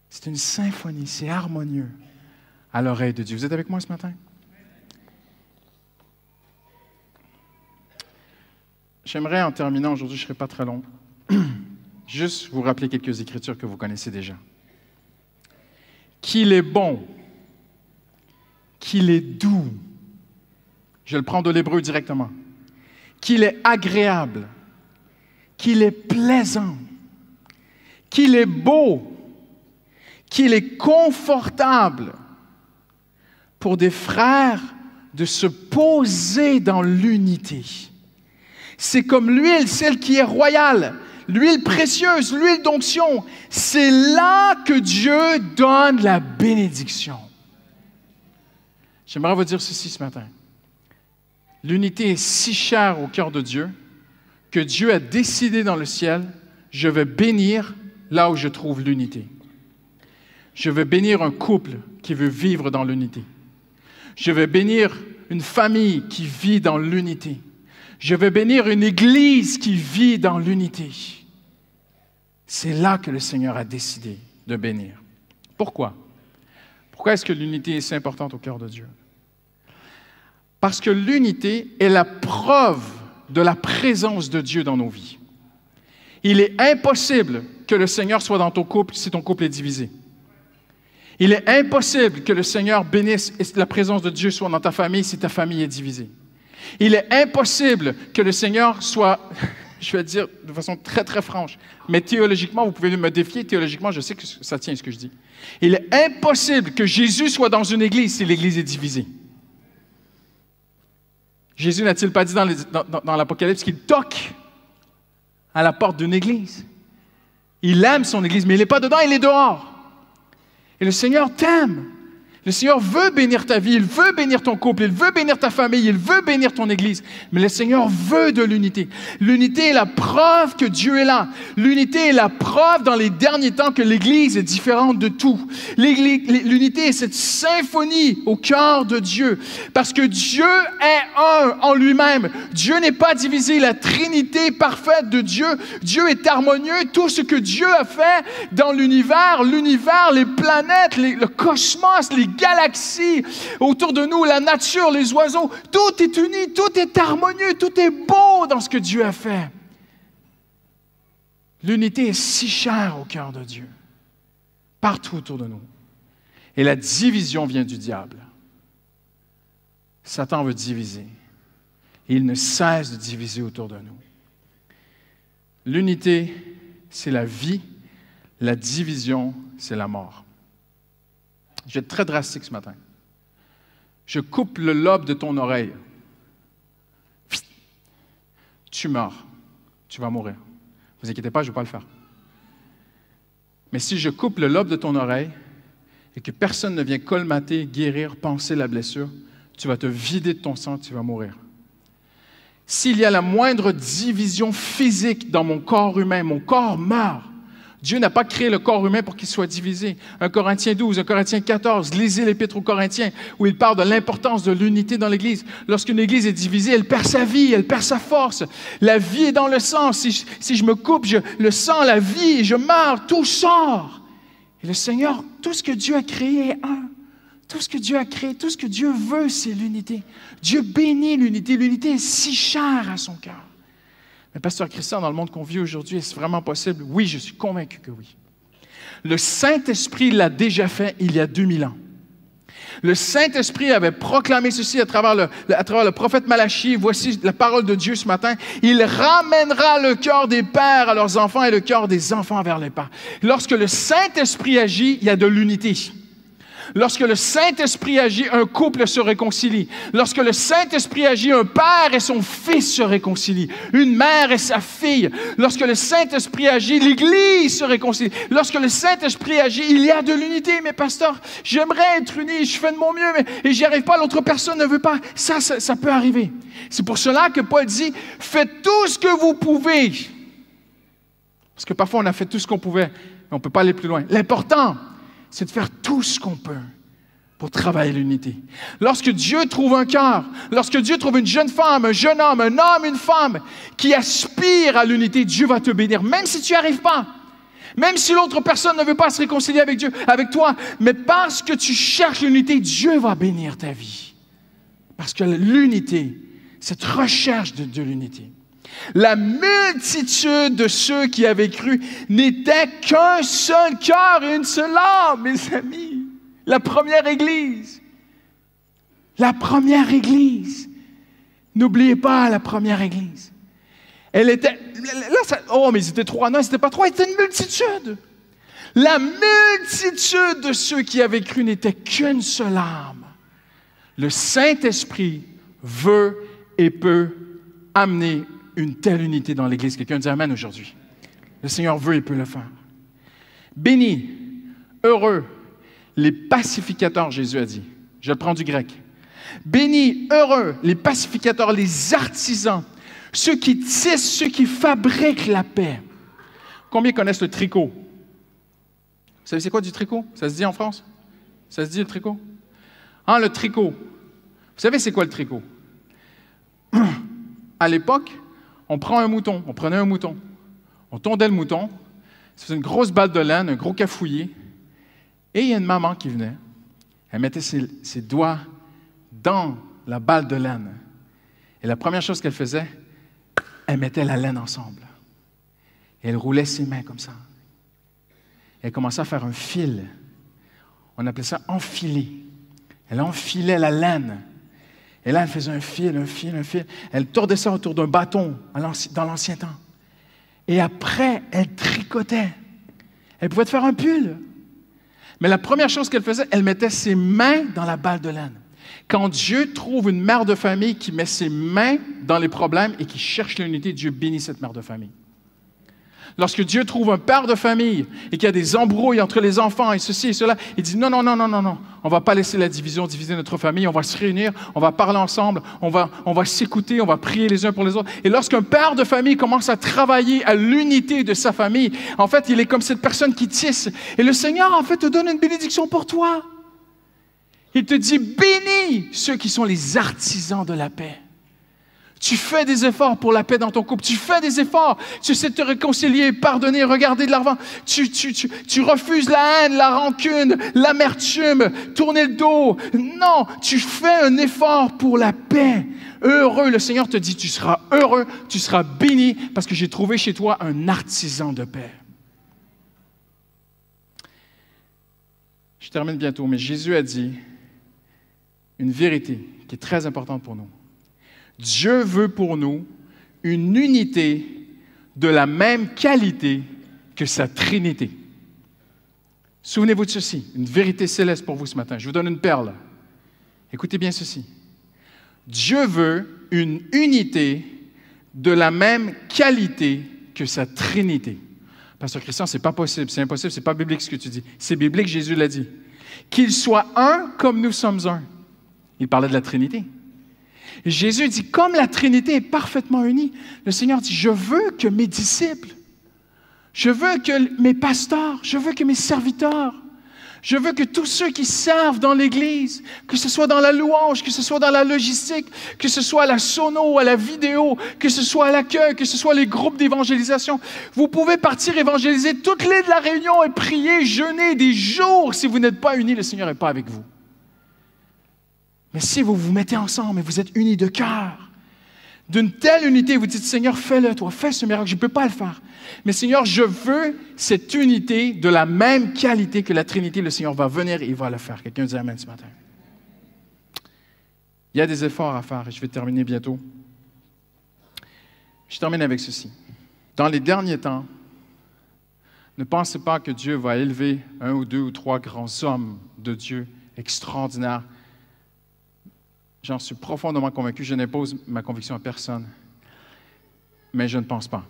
C'est une symphonie, c'est harmonieux à l'oreille de Dieu. Vous êtes avec moi ce matin? J'aimerais, en terminant, aujourd'hui, je ne serai pas très long, juste vous rappeler quelques écritures que vous connaissez déjà. Qu'il est bon, qu'il est doux, je le prends de l'hébreu directement, qu'il est agréable, qu'il est plaisant, qu'il est beau, qu'il est confortable pour des frères de se poser dans l'unité. C'est comme l'huile, celle qui est royale, l'huile précieuse, l'huile d'onction. C'est là que Dieu donne la bénédiction. J'aimerais vous dire ceci ce matin. L'unité est si chère au cœur de Dieu que Dieu a décidé dans le ciel, je vais bénir là où je trouve l'unité. Je vais bénir un couple qui veut vivre dans l'unité. Je vais bénir une famille qui vit dans l'unité. Je vais bénir une église qui vit dans l'unité. C'est là que le Seigneur a décidé de bénir. Pourquoi? Pourquoi est-ce que l'unité est si importante au cœur de Dieu? Parce que l'unité est la preuve de la présence de Dieu dans nos vies. Il est impossible que le Seigneur soit dans ton couple si ton couple est divisé. Il est impossible que le Seigneur bénisse et la présence de Dieu soit dans ta famille si ta famille est divisée. Il est impossible que le Seigneur soit Je vais te dire de façon très, très franche. Mais théologiquement, vous pouvez me défier. Théologiquement, je sais que ça tient ce que je dis. Il est impossible que Jésus soit dans une église si l'église est divisée. Jésus n'a-t-il pas dit dans l'Apocalypse qu'il toque à la porte d'une église? Il aime son église, mais il n'est pas dedans, il est dehors. Et le Seigneur t'aime. Le Seigneur veut bénir ta vie, il veut bénir ton couple, il veut bénir ta famille, il veut bénir ton Église. Mais le Seigneur veut de l'unité. L'unité est la preuve que Dieu est là. L'unité est la preuve dans les derniers temps que l'Église est différente de tout. L'unité est cette symphonie au cœur de Dieu. Parce que Dieu est un en lui-même. Dieu n'est pas divisé. La Trinité parfaite de Dieu. Dieu est harmonieux. Tout ce que Dieu a fait dans l'univers, les planètes, le cosmos, les galaxies autour de nous, la nature, les oiseaux, tout est uni, tout est harmonieux, tout est beau dans ce que Dieu a fait. L'unité est si chère au cœur de Dieu, partout autour de nous. Et la division vient du diable. Satan veut diviser. Et il ne cesse de diviser autour de nous. L'unité, c'est la vie. La division, c'est la mort. Je vais être très drastique ce matin. Je coupe le lobe de ton oreille. Tu meurs. Tu vas mourir. Ne vous inquiétez pas, je ne vais pas le faire. Mais si je coupe le lobe de ton oreille et que personne ne vient colmater, guérir, panser la blessure, tu vas te vider de ton sang, tu vas mourir. S'il y a la moindre division physique dans mon corps humain, mon corps meurt. Dieu n'a pas créé le corps humain pour qu'il soit divisé. 1 Corinthiens 12, 1 Corinthiens 14, lisez l'Épître aux Corinthiens, où il parle de l'importance de l'unité dans l'Église. Lorsqu'une Église est divisée, elle perd sa vie, elle perd sa force. La vie est dans le sang. Si je me coupe, le sang, la vie, je meurs, tout sort. Et le Seigneur, tout ce que Dieu a créé est un. Tout ce que Dieu a créé, tout ce que Dieu veut, c'est l'unité. Dieu bénit l'unité. L'unité est si chère à son cœur. Mais Pasteur Christian, dans le monde qu'on vit aujourd'hui, est-ce vraiment possible? Oui, je suis convaincu que oui. Le Saint-Esprit l'a déjà fait il y a 2000 ans. Le Saint-Esprit avait proclamé ceci à travers le prophète Malachie. Voici la parole de Dieu ce matin. Il ramènera le cœur des pères à leurs enfants et le cœur des enfants vers les pères. Lorsque le Saint-Esprit agit, il y a de l'unité. Lorsque le Saint-Esprit agit, un couple se réconcilie. Lorsque le Saint-Esprit agit, un père et son fils se réconcilient. Une mère et sa fille. Lorsque le Saint-Esprit agit, l'Église se réconcilie. Lorsque le Saint-Esprit agit, il y a de l'unité. Mais pasteur, j'aimerais être uni, je fais de mon mieux, mais j'y arrive pas, l'autre personne ne veut pas. Ça peut arriver. C'est pour cela que Paul dit, faites tout ce que vous pouvez. Parce que parfois, on a fait tout ce qu'on pouvait, mais on ne peut pas aller plus loin. L'important, c'est de faire tout ce qu'on peut pour travailler l'unité. Lorsque Dieu trouve un cœur, lorsque Dieu trouve une jeune femme, un jeune homme, un homme, une femme qui aspire à l'unité, Dieu va te bénir, même si tu n'y arrives pas. Même si l'autre personne ne veut pas se réconcilier avec Dieu, avec toi, mais parce que tu cherches l'unité, Dieu va bénir ta vie. Parce que l'unité, cette recherche de l'unité. La multitude de ceux qui avaient cru n'était qu'un seul cœur et une seule âme, mes amis. La première Église. La première Église. N'oubliez pas la première Église. Elle était... mais ils étaient trois. Non, ils n'étaient pas trois, ils étaient une multitude. La multitude de ceux qui avaient cru n'était qu'une seule âme. Le Saint-Esprit veut et peut amener une telle unité dans l'Église. Quelqu'un dit Amen aujourd'hui. Le Seigneur veut et peut le faire. Bénis, heureux, les pacificateurs, Jésus a dit. Je le prends du grec. Bénis, heureux, les pacificateurs, les artisans, ceux qui tissent, ceux qui fabriquent la paix. Combien connaissent le tricot? Vous savez c'est quoi du tricot? Ça se dit en France? Ça se dit le tricot? Le tricot. Vous savez c'est quoi le tricot? À l'époque, on prenait un mouton, on tondait le mouton, ça faisait une grosse balle de laine, un gros cafouillis, et il y a une maman qui venait, elle mettait ses doigts dans la balle de laine, et la première chose qu'elle faisait, elle mettait la laine ensemble, et elle roulait ses mains comme ça, et elle commençait à faire un fil, on appelait ça enfiler, elle enfilait la laine. Et là, elle faisait un fil. Elle tordait ça autour d'un bâton dans l'ancien temps. Et après, elle tricotait. Elle pouvait te faire un pull. Mais la première chose qu'elle faisait, elle mettait ses mains dans la balle de laine. Quand Dieu trouve une mère de famille qui met ses mains dans les problèmes et qui cherche l'unité, Dieu bénit cette mère de famille. Lorsque Dieu trouve un père de famille et qu'il y a des embrouilles entre les enfants et ceci et cela, il dit non, on ne va pas laisser la division diviser notre famille, on va se réunir, on va parler ensemble, on va s'écouter, on va prier les uns pour les autres. Et lorsqu'un père de famille commence à travailler à l'unité de sa famille, en fait, il est comme cette personne qui tisse. Et le Seigneur, en fait, te donne une bénédiction pour toi. Il te dit, bénis ceux qui sont les artisans de la paix. Tu fais des efforts pour la paix dans ton couple. Tu fais des efforts. Tu sais te réconcilier, pardonner, regarder de l'avant. Tu refuses la haine, la rancune, l'amertume, tourner le dos. Non, tu fais un effort pour la paix. Heureux, le Seigneur te dit, tu seras heureux, tu seras béni parce que j'ai trouvé chez toi un artisan de paix. Je termine bientôt, mais Jésus a dit une vérité qui est très importante pour nous. Dieu veut pour nous une unité de la même qualité que sa Trinité. Souvenez-vous de ceci, une vérité céleste pour vous ce matin. Je vous donne une perle. Écoutez bien ceci. Dieu veut une unité de la même qualité que sa Trinité. Pasteur Christian, c'est pas possible, c'est impossible, c'est pas biblique ce que tu dis. C'est biblique, Jésus l'a dit. Qu'il soit un comme nous sommes un. Il parlait de la Trinité. Et Jésus dit, comme la Trinité est parfaitement unie, le Seigneur dit, je veux que mes disciples, je veux que mes pasteurs, je veux que mes serviteurs, je veux que tous ceux qui servent dans l'Église, que ce soit dans la louange, que ce soit dans la logistique, que ce soit à la sono, à la vidéo, que ce soit à l'accueil, que ce soit les groupes d'évangélisation, vous pouvez partir évangéliser toutes les de la réunion et prier, jeûner des jours. Si vous n'êtes pas unis, le Seigneur n'est pas avec vous. Mais si vous vous mettez ensemble et vous êtes unis de cœur, d'une telle unité, vous dites, Seigneur, fais-le, toi, fais ce miracle, je ne peux pas le faire. Mais Seigneur, je veux cette unité de la même qualité que la Trinité. Le Seigneur va venir et il va le faire. Quelqu'un dit Amen ce matin. Il y a des efforts à faire et je vais terminer bientôt. Je termine avec ceci. Dans les derniers temps, ne pensez pas que Dieu va élever un ou deux ou trois grands hommes de Dieu extraordinaires. J'en suis profondément convaincu. Je n'impose ma conviction à personne. Mais je ne pense pas.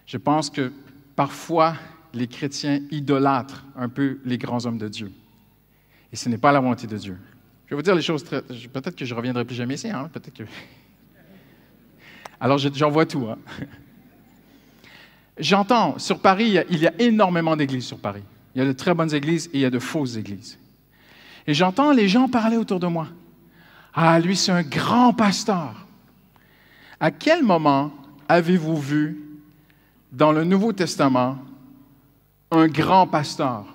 Je pense que parfois, les chrétiens idolâtrent un peu les grands hommes de Dieu. Et ce n'est pas la volonté de Dieu. Je vais vous dire les choses très... Peut-être que je ne reviendrai plus jamais ici. Hein? Peut-être que... Alors, j'en vois tout. Hein? J'entends, sur Paris, il y a énormément d'églises sur Paris. Il y a de très bonnes églises et il y a de fausses églises. Et j'entends les gens parler autour de moi. Ah, lui, c'est un grand pasteur. À quel moment avez-vous vu dans le Nouveau Testament un grand pasteur?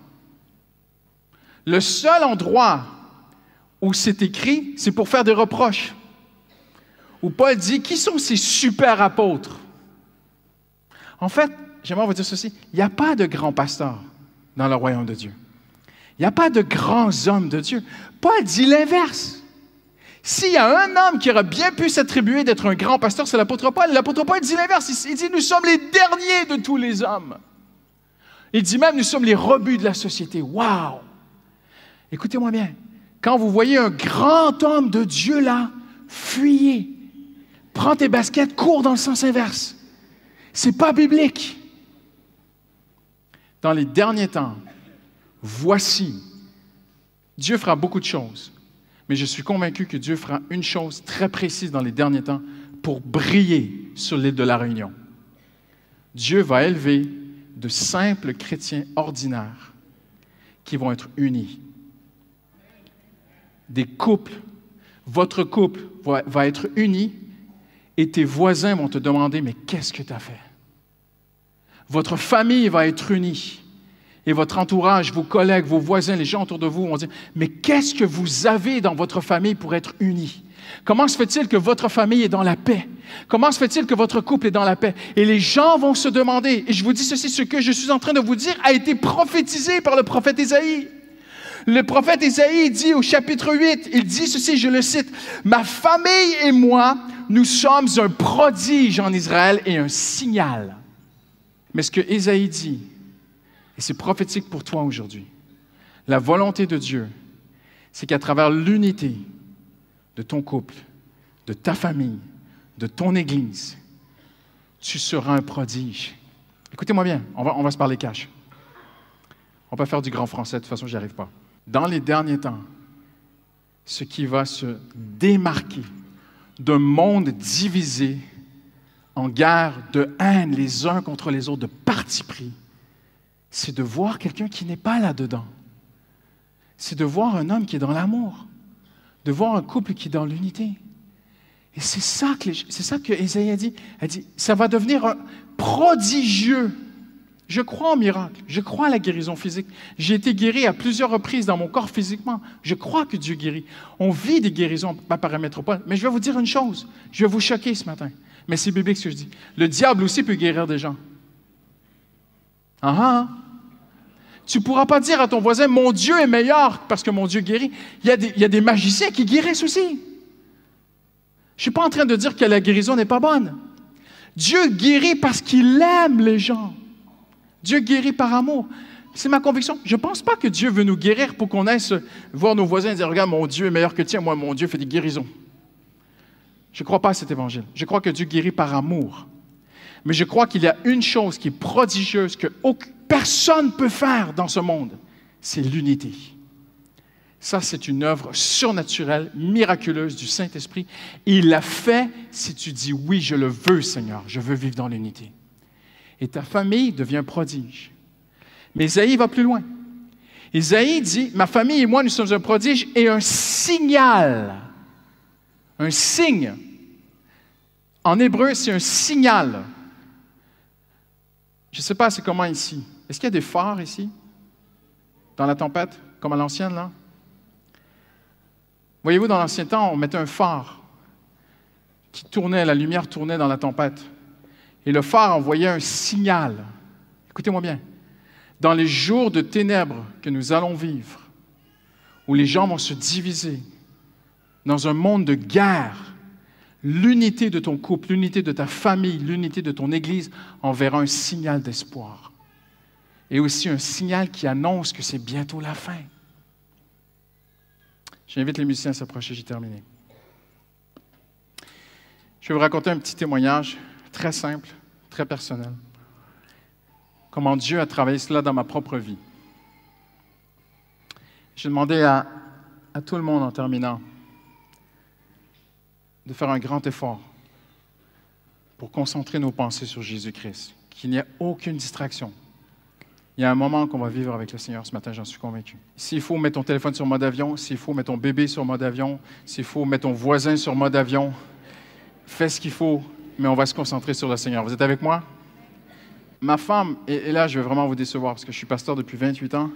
Le seul endroit où c'est écrit, c'est pour faire des reproches. Où Paul dit, qui sont ces super apôtres? En fait, j'aimerais vous dire ceci, il n'y a pas de grands pasteurs dans le royaume de Dieu. Il n'y a pas de grands hommes de Dieu. Paul dit l'inverse. S'il y a un homme qui aurait bien pu s'attribuer d'être un grand pasteur, c'est l'apôtre Paul. L'apôtre Paul dit l'inverse. Il dit, nous sommes les derniers de tous les hommes. Il dit même, nous sommes les rebuts de la société. Wow! Écoutez-moi bien. Quand vous voyez un grand homme de Dieu là, fuyez. Prends tes baskets, cours dans le sens inverse. C'est pas biblique. Dans les derniers temps, voici, Dieu fera beaucoup de choses. Mais je suis convaincu que Dieu fera une chose très précise dans les derniers temps pour briller sur l'île de la Réunion. Dieu va élever de simples chrétiens ordinaires qui vont être unis. Des couples, votre couple va être uni et tes voisins vont te demander, mais qu'est-ce que tu as fait? Votre famille va être unie. Et votre entourage, vos collègues, vos voisins, les gens autour de vous vont dire, mais qu'est-ce que vous avez dans votre famille pour être unis? Comment se fait-il que votre famille est dans la paix? Comment se fait-il que votre couple est dans la paix? Et les gens vont se demander, et je vous dis ceci, ce que je suis en train de vous dire a été prophétisé par le prophète Ésaïe. Le prophète Ésaïe dit au chapitre 8, il dit ceci, je le cite, « Ma famille et moi, nous sommes un prodige en Israël et un signal Mais ce que Ésaïe dit, et c'est prophétique pour toi aujourd'hui, la volonté de Dieu, c'est qu'à travers l'unité de ton couple, de ta famille, de ton Église, tu seras un prodige. Écoutez-moi bien, on va se parler cash. On peut faire du grand français, de toute façon, j'y arrive pas. Dans les derniers temps, ce qui va se démarquer d'un monde divisé en guerre de haine les uns contre les autres, de parti pris, c'est de voir quelqu'un qui n'est pas là-dedans. C'est de voir un homme qui est dans l'amour, de voir un couple qui est dans l'unité. Et c'est ça que Ésaïe a dit. Elle dit, ça va devenir un prodigieux. Je crois en miracle, je crois à la guérison physique. J'ai été guéri à plusieurs reprises dans mon corps physiquement. Je crois que Dieu guérit. On vit des guérisons à Paramétropole. Mais je vais vous dire une chose, je vais vous choquer ce matin. Mais c'est biblique ce que je dis. Le diable aussi peut guérir des gens. Tu ne pourras pas dire à ton voisin, mon Dieu est meilleur parce que mon Dieu guérit. Il y a des magiciens qui guérissent aussi. Je ne suis pas en train de dire que la guérison n'est pas bonne. Dieu guérit parce qu'il aime les gens. Dieu guérit par amour. C'est ma conviction. Je ne pense pas que Dieu veut nous guérir pour qu'on aille voir nos voisins et dire, regarde, mon Dieu est meilleur que le tien, moi, mon Dieu fait des guérisons. Je ne crois pas à cet évangile. Je crois que Dieu guérit par amour. Mais je crois qu'il y a une chose qui est prodigieuse, que personne ne peut faire dans ce monde, c'est l'unité. Ça, c'est une œuvre surnaturelle, miraculeuse du Saint-Esprit. Et il l'a fait si tu dis, oui, je le veux, Seigneur, je veux vivre dans l'unité. Et ta famille devient prodige. Mais Ésaïe va plus loin. Ésaïe dit, ma famille et moi, nous sommes un prodige et un signal. Un signe. En hébreu, c'est un signal. Je ne sais pas c'est comment ici. Est-ce qu'il y a des phares ici? Dans la tempête, comme à l'ancienne, là? Voyez-vous, dans l'ancien temps, on mettait un phare qui tournait, la lumière tournait dans la tempête. Et le phare envoyait un signal. Écoutez-moi bien. Dans les jours de ténèbres que nous allons vivre, où les gens vont se diviser, dans un monde de guerre, l'unité de ton couple, l'unité de ta famille, l'unité de ton Église enverra un signal d'espoir. Et aussi un signal qui annonce que c'est bientôt la fin. J'invite les musiciens à s'approcher, j'ai terminé. Je vais vous raconter un petit témoignage très simple, très personnel. Comment Dieu a travaillé cela dans ma propre vie. J'ai demandé à tout le monde en terminant de faire un grand effort pour concentrer nos pensées sur Jésus-Christ, qu'il n'y ait aucune distraction. Il y a un moment qu'on va vivre avec le Seigneur ce matin, j'en suis convaincu. S'il faut, mets ton téléphone sur mode avion. S'il faut, mets ton bébé sur mode avion. S'il faut, mets ton voisin sur mode avion. Fais ce qu'il faut, mais on va se concentrer sur le Seigneur. Vous êtes avec moi? Ma femme, et là, je vais vraiment vous décevoir parce que je suis pasteur depuis 28 ans,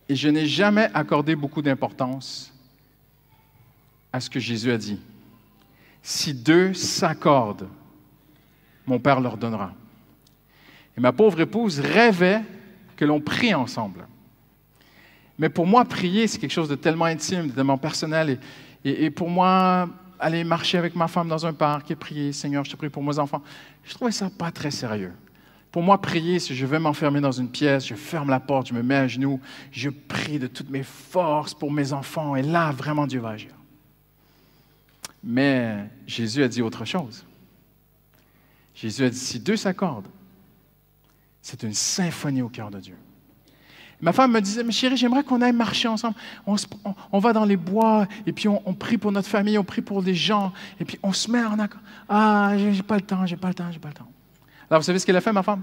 et je n'ai jamais accordé beaucoup d'importance à ce que Jésus a dit. Si deux s'accordent, mon Père leur donnera. Et ma pauvre épouse rêvait que l'on prie ensemble. Mais pour moi, prier, c'est quelque chose de tellement intime, de tellement personnel. Et pour moi, aller marcher avec ma femme dans un parc et prier, Seigneur, je te prie pour mes enfants, je trouvais ça pas très sérieux. Pour moi, prier, c'est je vais m'enfermer dans une pièce, je ferme la porte, je me mets à genoux, je prie de toutes mes forces pour mes enfants. Et là, vraiment, Dieu va agir. Mais Jésus a dit autre chose. Jésus a dit, si deux s'accordent, c'est une symphonie au cœur de Dieu. Ma femme me disait, mais chérie, j'aimerais qu'on aille marcher ensemble. On va dans les bois, et puis on prie pour notre famille, on prie pour des gens, et puis on se met en accord. Ah, j'ai pas le temps. Alors, vous savez ce qu'elle a fait, ma femme?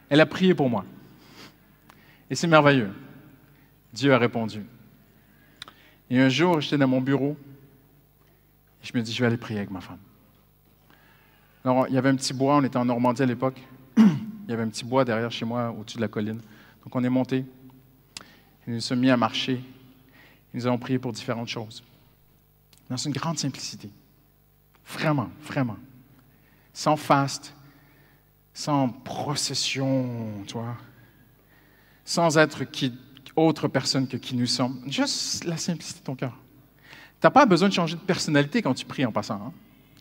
Elle a prié pour moi. Et c'est merveilleux. Dieu a répondu. Et un jour, j'étais dans mon bureau, et je me dis, je vais aller prier avec ma femme. Alors, il y avait un petit bois, on était en Normandie à l'époque. Il y avait un petit bois derrière chez moi, au-dessus de la colline. Donc, on est monté. Et nous nous sommes mis à marcher. Et nous avons prié pour différentes choses. Dans une grande simplicité. Vraiment, vraiment. Sans faste, sans procession, tu vois. Sans être autre personne que qui nous sommes. Juste la simplicité de ton cœur. Tu n'as pas besoin de changer de personnalité quand tu pries en passant. Hein?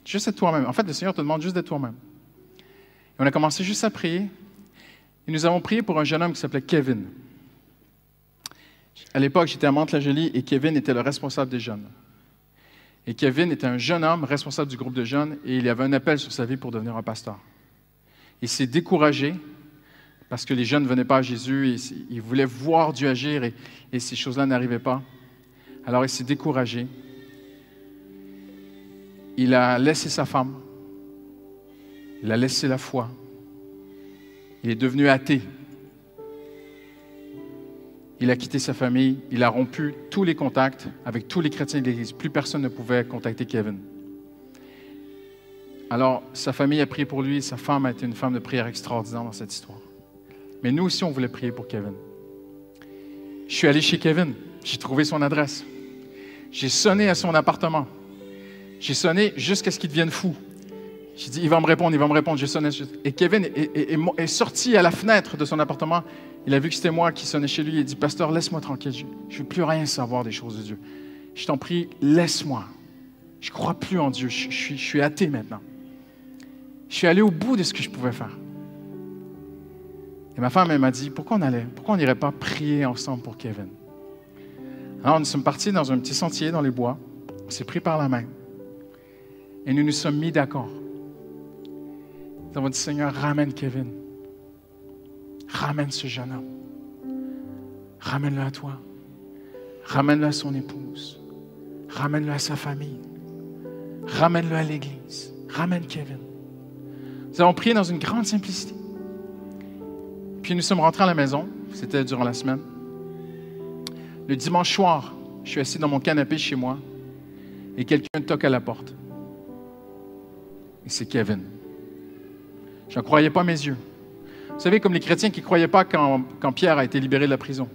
Juste être toi-même. En fait, le Seigneur te demande juste d'être toi-même. on a commencé juste à prier. Et nous avons prié pour un jeune homme qui s'appelait Kevin. À l'époque, j'étais à Mantes-la-Jolie et Kevin était le responsable des jeunes. Et Kevin était un jeune homme responsable du groupe de jeunes et il avait un appel sur sa vie pour devenir un pasteur. Il s'est découragé parce que les jeunes ne venaient pas à Jésus et ils voulaient voir Dieu agir et ces choses-là n'arrivaient pas. Alors il s'est découragé. Il a laissé sa femme. Il a laissé la foi. Il est devenu athée. Il a quitté sa famille. Il a rompu tous les contacts avec tous les chrétiens de l'Église. Plus personne ne pouvait contacter Kevin. Alors, sa famille a prié pour lui. Sa femme a été une femme de prière extraordinaire dans cette histoire. Mais nous aussi, on voulait prier pour Kevin. Je suis allé chez Kevin. J'ai trouvé son adresse. J'ai sonné à son appartement. J'ai sonné jusqu'à ce qu'il devienne fou. J'ai dit, il va me répondre. J'ai sonné. Et Kevin est sorti à la fenêtre de son appartement. Il a vu que c'était moi qui sonnais chez lui. Il a dit, pasteur, laisse-moi tranquille. Je ne veux plus rien savoir des choses de Dieu. Je t'en prie, laisse-moi. Je ne crois plus en Dieu. Je suis athée maintenant. Je suis allé au bout de ce que je pouvais faire. Et ma femme, elle m'a dit, pourquoi on n'irait pas prier ensemble pour Kevin? Alors, nous sommes partis dans un petit sentier dans les bois. On s'est pris par la main. Et nous nous sommes mis d'accord. Nous avons dit, Seigneur, ramène Kevin. Ramène ce jeune homme. Ramène-le à toi. Ramène-le à son épouse. Ramène-le à sa famille. Ramène-le à l'Église. Ramène Kevin. Nous avons prié dans une grande simplicité. Puis nous sommes rentrés à la maison. C'était durant la semaine. Le dimanche soir, je suis assis dans mon canapé chez moi et quelqu'un toque à la porte. Et c'est Kevin. Je ne croyais pas mes yeux. Vous savez, comme les chrétiens qui ne croyaient pas quand Pierre a été libéré de la prison.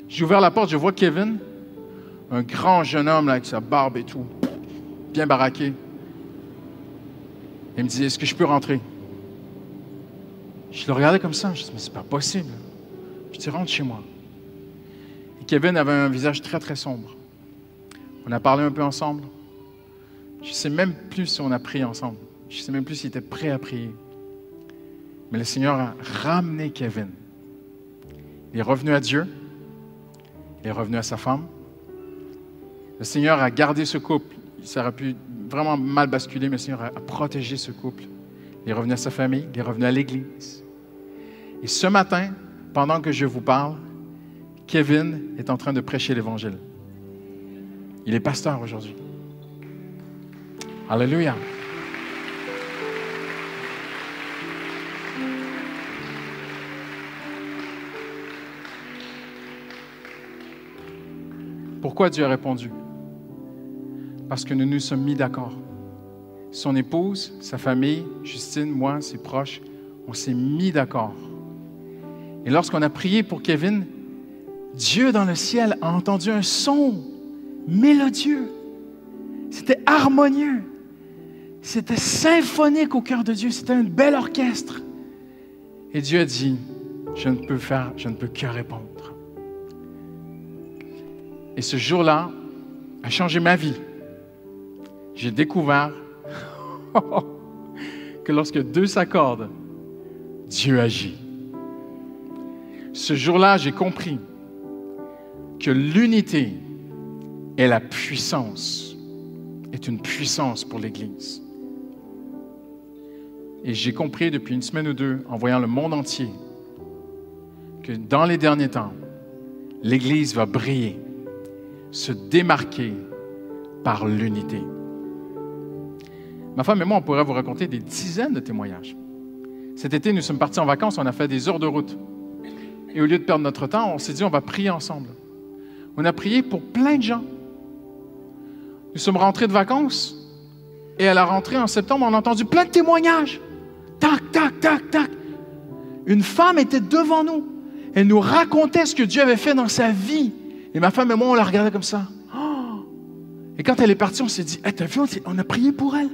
J'ai ouvert la porte, je vois Kevin, un grand jeune homme là, avec sa barbe et tout, bien baraqué. Il me dit, est-ce que je peux rentrer? Je le regardais comme ça, je me dis, mais c'est pas possible. Je dis, rentre chez moi. Et Kevin avait un visage très, très sombre. On a parlé un peu ensemble. Je ne sais même plus si on a prié ensemble. Je ne sais même plus s'il était prêt à prier. Mais le Seigneur a ramené Kevin. Il est revenu à Dieu. Il est revenu à sa femme. Le Seigneur a gardé ce couple. Ça aurait pu vraiment mal basculer, mais le Seigneur a protégé ce couple. Il est revenu à sa famille. Il est revenu à l'Église. Et ce matin, pendant que je vous parle, Kevin est en train de prêcher l'Évangile. Il est pasteur aujourd'hui. Alléluia. Pourquoi Dieu a répondu? Parce que nous nous sommes mis d'accord. Son épouse, sa famille, Justine, moi, ses proches, on s'est mis d'accord. Et lorsqu'on a prié pour Kevin, Dieu dans le ciel a entendu un son mélodieux. C'était harmonieux. C'était symphonique au cœur de Dieu. C'était un bel orchestre. Et Dieu a dit, je ne peux que répondre. Et ce jour-là a changé ma vie. J'ai découvert que lorsque deux s'accordent, Dieu agit. Ce jour-là, j'ai compris que l'unité est la puissance, est une puissance pour l'Église. Et j'ai compris depuis une semaine ou deux, en voyant le monde entier, que dans les derniers temps, l'Église va briller, se démarquer par l'unité. Ma femme et moi, on pourrait vous raconter des dizaines de témoignages. Cet été, nous sommes partis en vacances, on a fait des heures de route. Et au lieu de perdre notre temps, on s'est dit, on va prier ensemble. On a prié pour plein de gens. Nous sommes rentrés de vacances et à la rentrée en septembre, on a entendu plein de témoignages. Tac, tac, tac, tac. Une femme était devant nous. Elle nous racontait ce que Dieu avait fait dans sa vie. Et ma femme et moi, on la regardait comme ça. Oh! Et quand elle est partie, on s'est dit, hey, t'as vu, on a prié pour elle.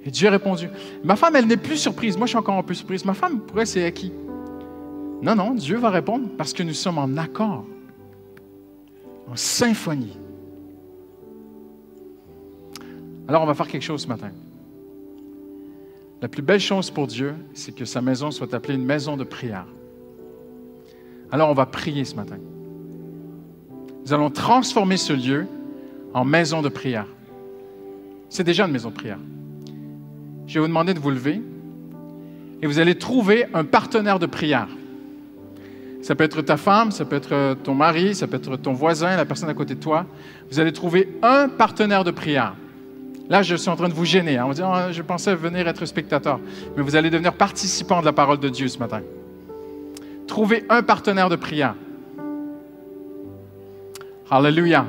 Et Dieu a répondu. Ma femme, elle n'est plus surprise. Moi, je suis encore un peu surprise. Ma femme, pour elle, c'est acquis. Non, non, Dieu va répondre parce que nous sommes en accord, en symphonie. Alors, on va faire quelque chose ce matin. La plus belle chose pour Dieu, c'est que sa maison soit appelée une maison de prière. Alors, on va prier ce matin. Nous allons transformer ce lieu en maison de prière. C'est déjà une maison de prière. Je vais vous demander de vous lever et vous allez trouver un partenaire de prière. Ça peut être ta femme, ça peut être ton mari, ça peut être ton voisin, la personne à côté de toi. Vous allez trouver un partenaire de prière. Là, je suis en train de vous gêner. On va dire, je pensais venir être spectateur. Mais vous allez devenir participant de la parole de Dieu ce matin. Trouvez un partenaire de prière. Alléluia.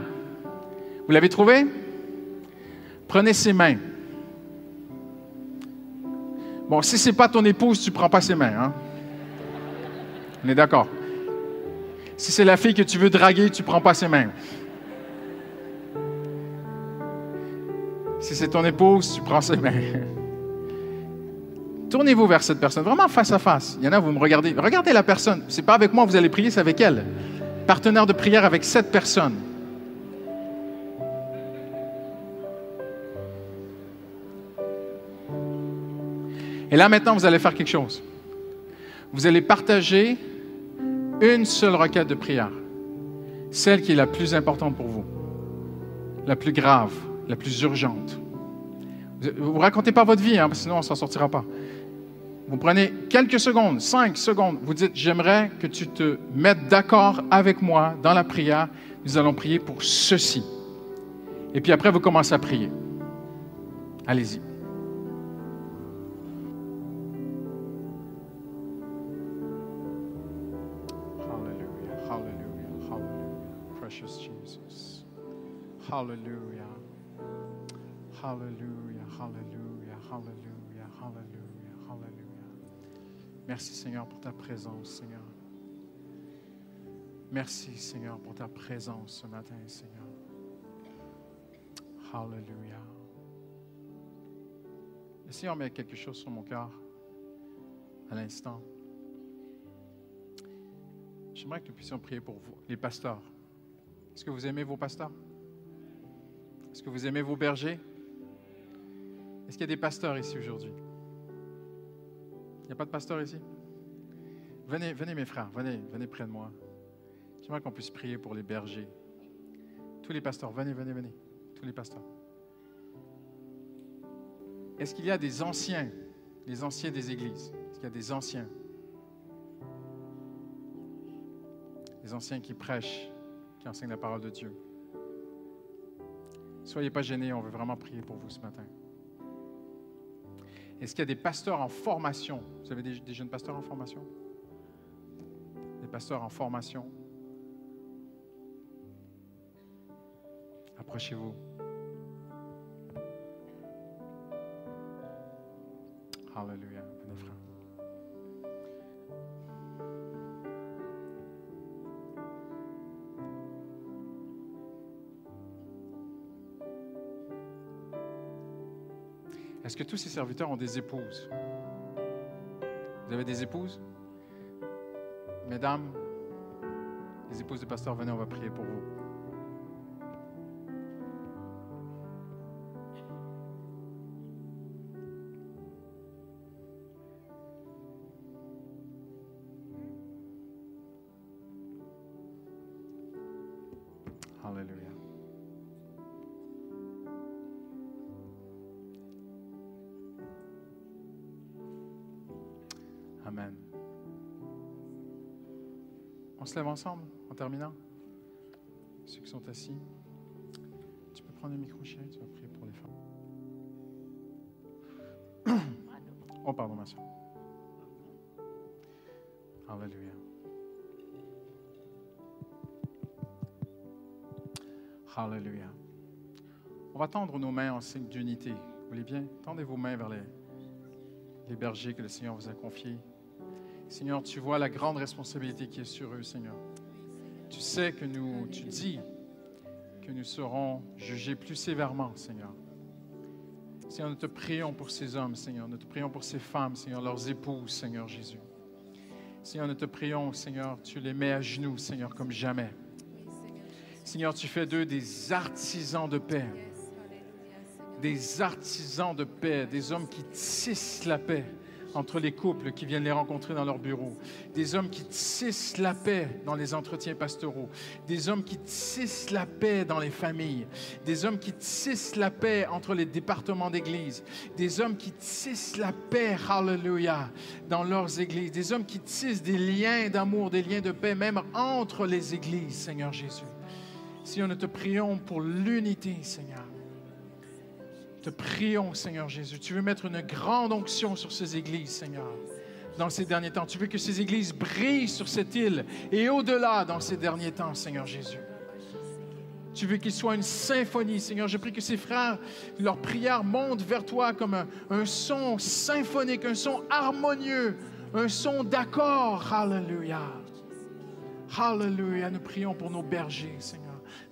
Vous l'avez trouvé? Prenez ses mains. Bon, si ce n'est pas ton épouse, tu ne prends pas ses mains. Hein? On est d'accord? Si c'est la fille que tu veux draguer, tu ne prends pas ses mains. Si c'est ton épouse, tu prends ses mains. Tournez-vous vers cette personne, vraiment face à face. Il y en a, vous me regardez. Regardez la personne. Ce n'est pas avec moi que vous allez prier, c'est avec elle. Partenaire de prière avec cette personne. Et là, maintenant, vous allez faire quelque chose. Vous allez partager une seule requête de prière. Celle qui est la plus importante pour vous. La plus grave, la plus urgente. Vous ne racontez pas votre vie, hein, sinon on ne s'en sortira pas. Vous prenez quelques secondes, 5 secondes, vous dites, j'aimerais que tu te mettes d'accord avec moi dans la prière. Nous allons prier pour ceci. Et puis après, vous commencez à prier. Allez-y. Precious Jesus. Hallelujah. Hallelujah. Hallelujah. Hallelujah. Hallelujah. Hallelujah. Merci Seigneur pour ta présence, Seigneur. Merci Seigneur pour ta présence ce matin, Seigneur. Hallelujah. Le Seigneur met quelque chose sur mon cœur à l'instant. J'aimerais que nous puissions prier pour vous, les pasteurs. Est-ce que vous aimez vos pasteurs? Est-ce que vous aimez vos bergers? Est-ce qu'il y a des pasteurs ici aujourd'hui? Il n'y a pas de pasteurs ici? Venez mes frères, venez près de moi. J'aimerais qu'on puisse prier pour les bergers. Tous les pasteurs, venez. Tous les pasteurs. Est-ce qu'il y a des anciens des églises? Est-ce qu'il y a des anciens? Des anciens qui prêchent, qui enseignent la parole de Dieu. Soyez pas gênés, on veut vraiment prier pour vous ce matin. Est-ce qu'il y a des pasteurs en formation? Vous avez des jeunes pasteurs en formation? Des pasteurs en formation? Approchez-vous. Alléluia. Venez, frère. Est-ce que tous ces serviteurs ont des épouses? Vous avez des épouses? Mesdames, les épouses de pasteur, venez, on va prier pour vous. Alléluia. Amen. On se lève ensemble en terminant. Ceux qui sont assis. Tu peux prendre le micro, chérie, tu vas prier pour les femmes. Oh, pardon, ma soeur. Alléluia. Alléluia. On va tendre nos mains en signe d'unité. Vous voulez bien? Tendez vos mains vers les bergers que le Seigneur vous a confiés. Seigneur, tu vois la grande responsabilité qui est sur eux, Seigneur. Tu sais que tu dis que nous serons jugés plus sévèrement, Seigneur. Seigneur, nous te prions pour ces hommes, Seigneur. Nous te prions pour ces femmes, Seigneur, leurs épouses, Seigneur Jésus. Seigneur, nous te prions, Seigneur, tu les mets à genoux, Seigneur, comme jamais. Seigneur, tu fais d'eux des artisans de paix. des artisans de paix, des hommes qui tissent la paix entre les couples qui viennent les rencontrer dans leur bureau, des hommes qui tissent la paix dans les entretiens pastoraux, des hommes qui tissent la paix dans les familles, des hommes qui tissent la paix entre les départements d'église, des hommes qui tissent la paix, hallelujah, dans leurs églises, des hommes qui tissent des liens d'amour, des liens de paix, même entre les églises, Seigneur Jésus. Seigneur, nous te prions pour l'unité, Seigneur. Te prions, Seigneur Jésus. Tu veux mettre une grande onction sur ces églises, Seigneur, dans ces derniers temps. Tu veux que ces églises brillent sur cette île et au-delà dans ces derniers temps, Seigneur Jésus. Tu veux qu'il soit une symphonie, Seigneur. Je prie que ces frères, leurs prières montent vers toi comme un son symphonique, un son harmonieux, un son d'accord. Alléluia. Alléluia. Nous prions pour nos bergers, Seigneur.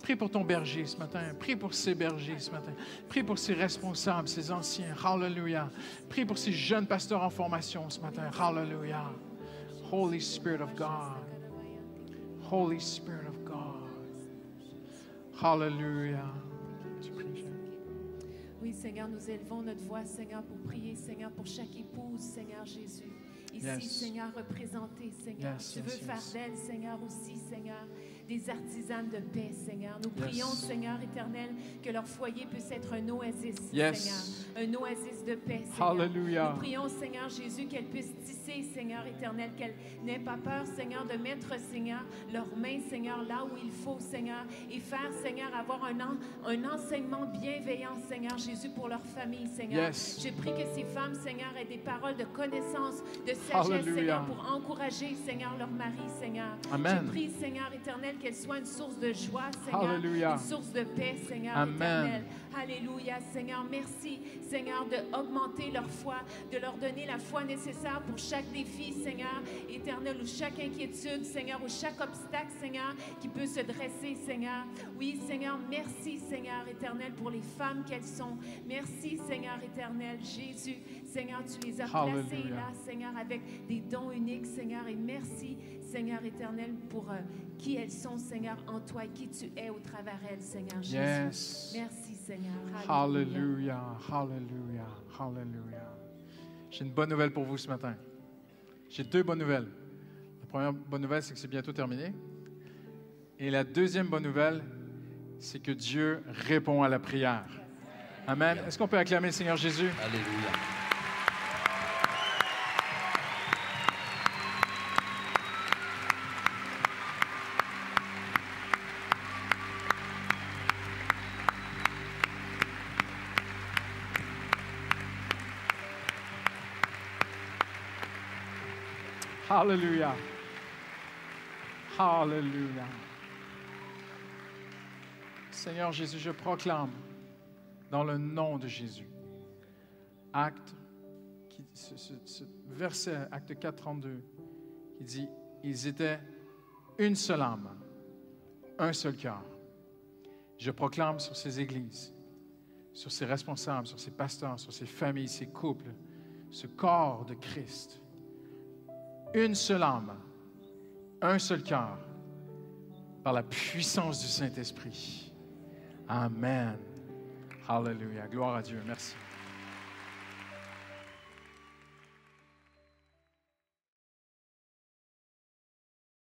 Prie pour ton berger ce matin. Prie pour ces bergers ce matin. Prie pour ces responsables, ces anciens. Hallelujah. Prie pour ces jeunes pasteurs en formation ce matin. Hallelujah. Holy Spirit of God. Holy Spirit of God. Hallelujah. Oui, Seigneur, nous élevons notre voix, Seigneur, pour prier, Seigneur, pour chaque épouse, Seigneur Jésus. Ici, Yes. Seigneur, représentée, Seigneur. Yes, Tu yes, veux yes. faire d'elle, Seigneur, aussi, Seigneur, des artisanes de paix, Seigneur. Nous Yes. prions, Seigneur éternel, que leur foyer puisse être un oasis, Yes. Seigneur. Un oasis de paix, Seigneur. Hallelujah. Nous prions, Seigneur Jésus, qu'elles puissent tisser, Seigneur éternel, qu'elles n'aient pas peur, Seigneur, de mettre, Seigneur, leurs mains, Seigneur, là où il faut, Seigneur, et faire, Seigneur, avoir un enseignement bienveillant, Seigneur Jésus, pour leur famille, Seigneur. Yes. Je prie que ces femmes, Seigneur, aient des paroles de connaissance, de sagesse, Hallelujah. Seigneur, pour encourager, Seigneur, leur mari, Seigneur. Amen. Je prie, Seigneur éternel, qu'elle soit une source de joie, Seigneur, Hallelujah. une source de paix, Seigneur Amen. éternel. Alléluia, Seigneur. Merci, Seigneur, d'augmenter leur foi, de leur donner la foi nécessaire pour chaque défi, Seigneur éternel, ou chaque inquiétude, Seigneur, ou chaque obstacle, Seigneur, qui peut se dresser, Seigneur. Oui, Seigneur, merci, Seigneur éternel, pour les femmes qu'elles sont. Merci, Seigneur éternel. Jésus, Seigneur, tu les as placées Hallelujah. là, Seigneur, avec des dons uniques, Seigneur. Et merci, Seigneur éternel, pour qui elles sont, Seigneur, en toi et qui tu es au travers elles, Seigneur Jésus. Yes. Merci, Seigneur. Hallelujah. Hallelujah. Hallelujah. J'ai une bonne nouvelle pour vous ce matin. J'ai deux bonnes nouvelles. La première bonne nouvelle, c'est que c'est bientôt terminé. Et la deuxième bonne nouvelle, c'est que Dieu répond à la prière. Amen. Est-ce qu'on peut acclamer le Seigneur Jésus? Alléluia. Hallelujah. Hallelujah. Seigneur Jésus, je proclame dans le nom de Jésus, ce verset, acte 4, 32, qui dit, ils étaient une seule âme, un seul cœur. Je proclame sur ces églises, sur ces responsables, sur ces pasteurs, sur ces familles, ces couples, ce corps de Christ, une seule âme, un seul cœur, par la puissance du Saint-Esprit. Amen. Hallelujah. Gloire à Dieu. Merci.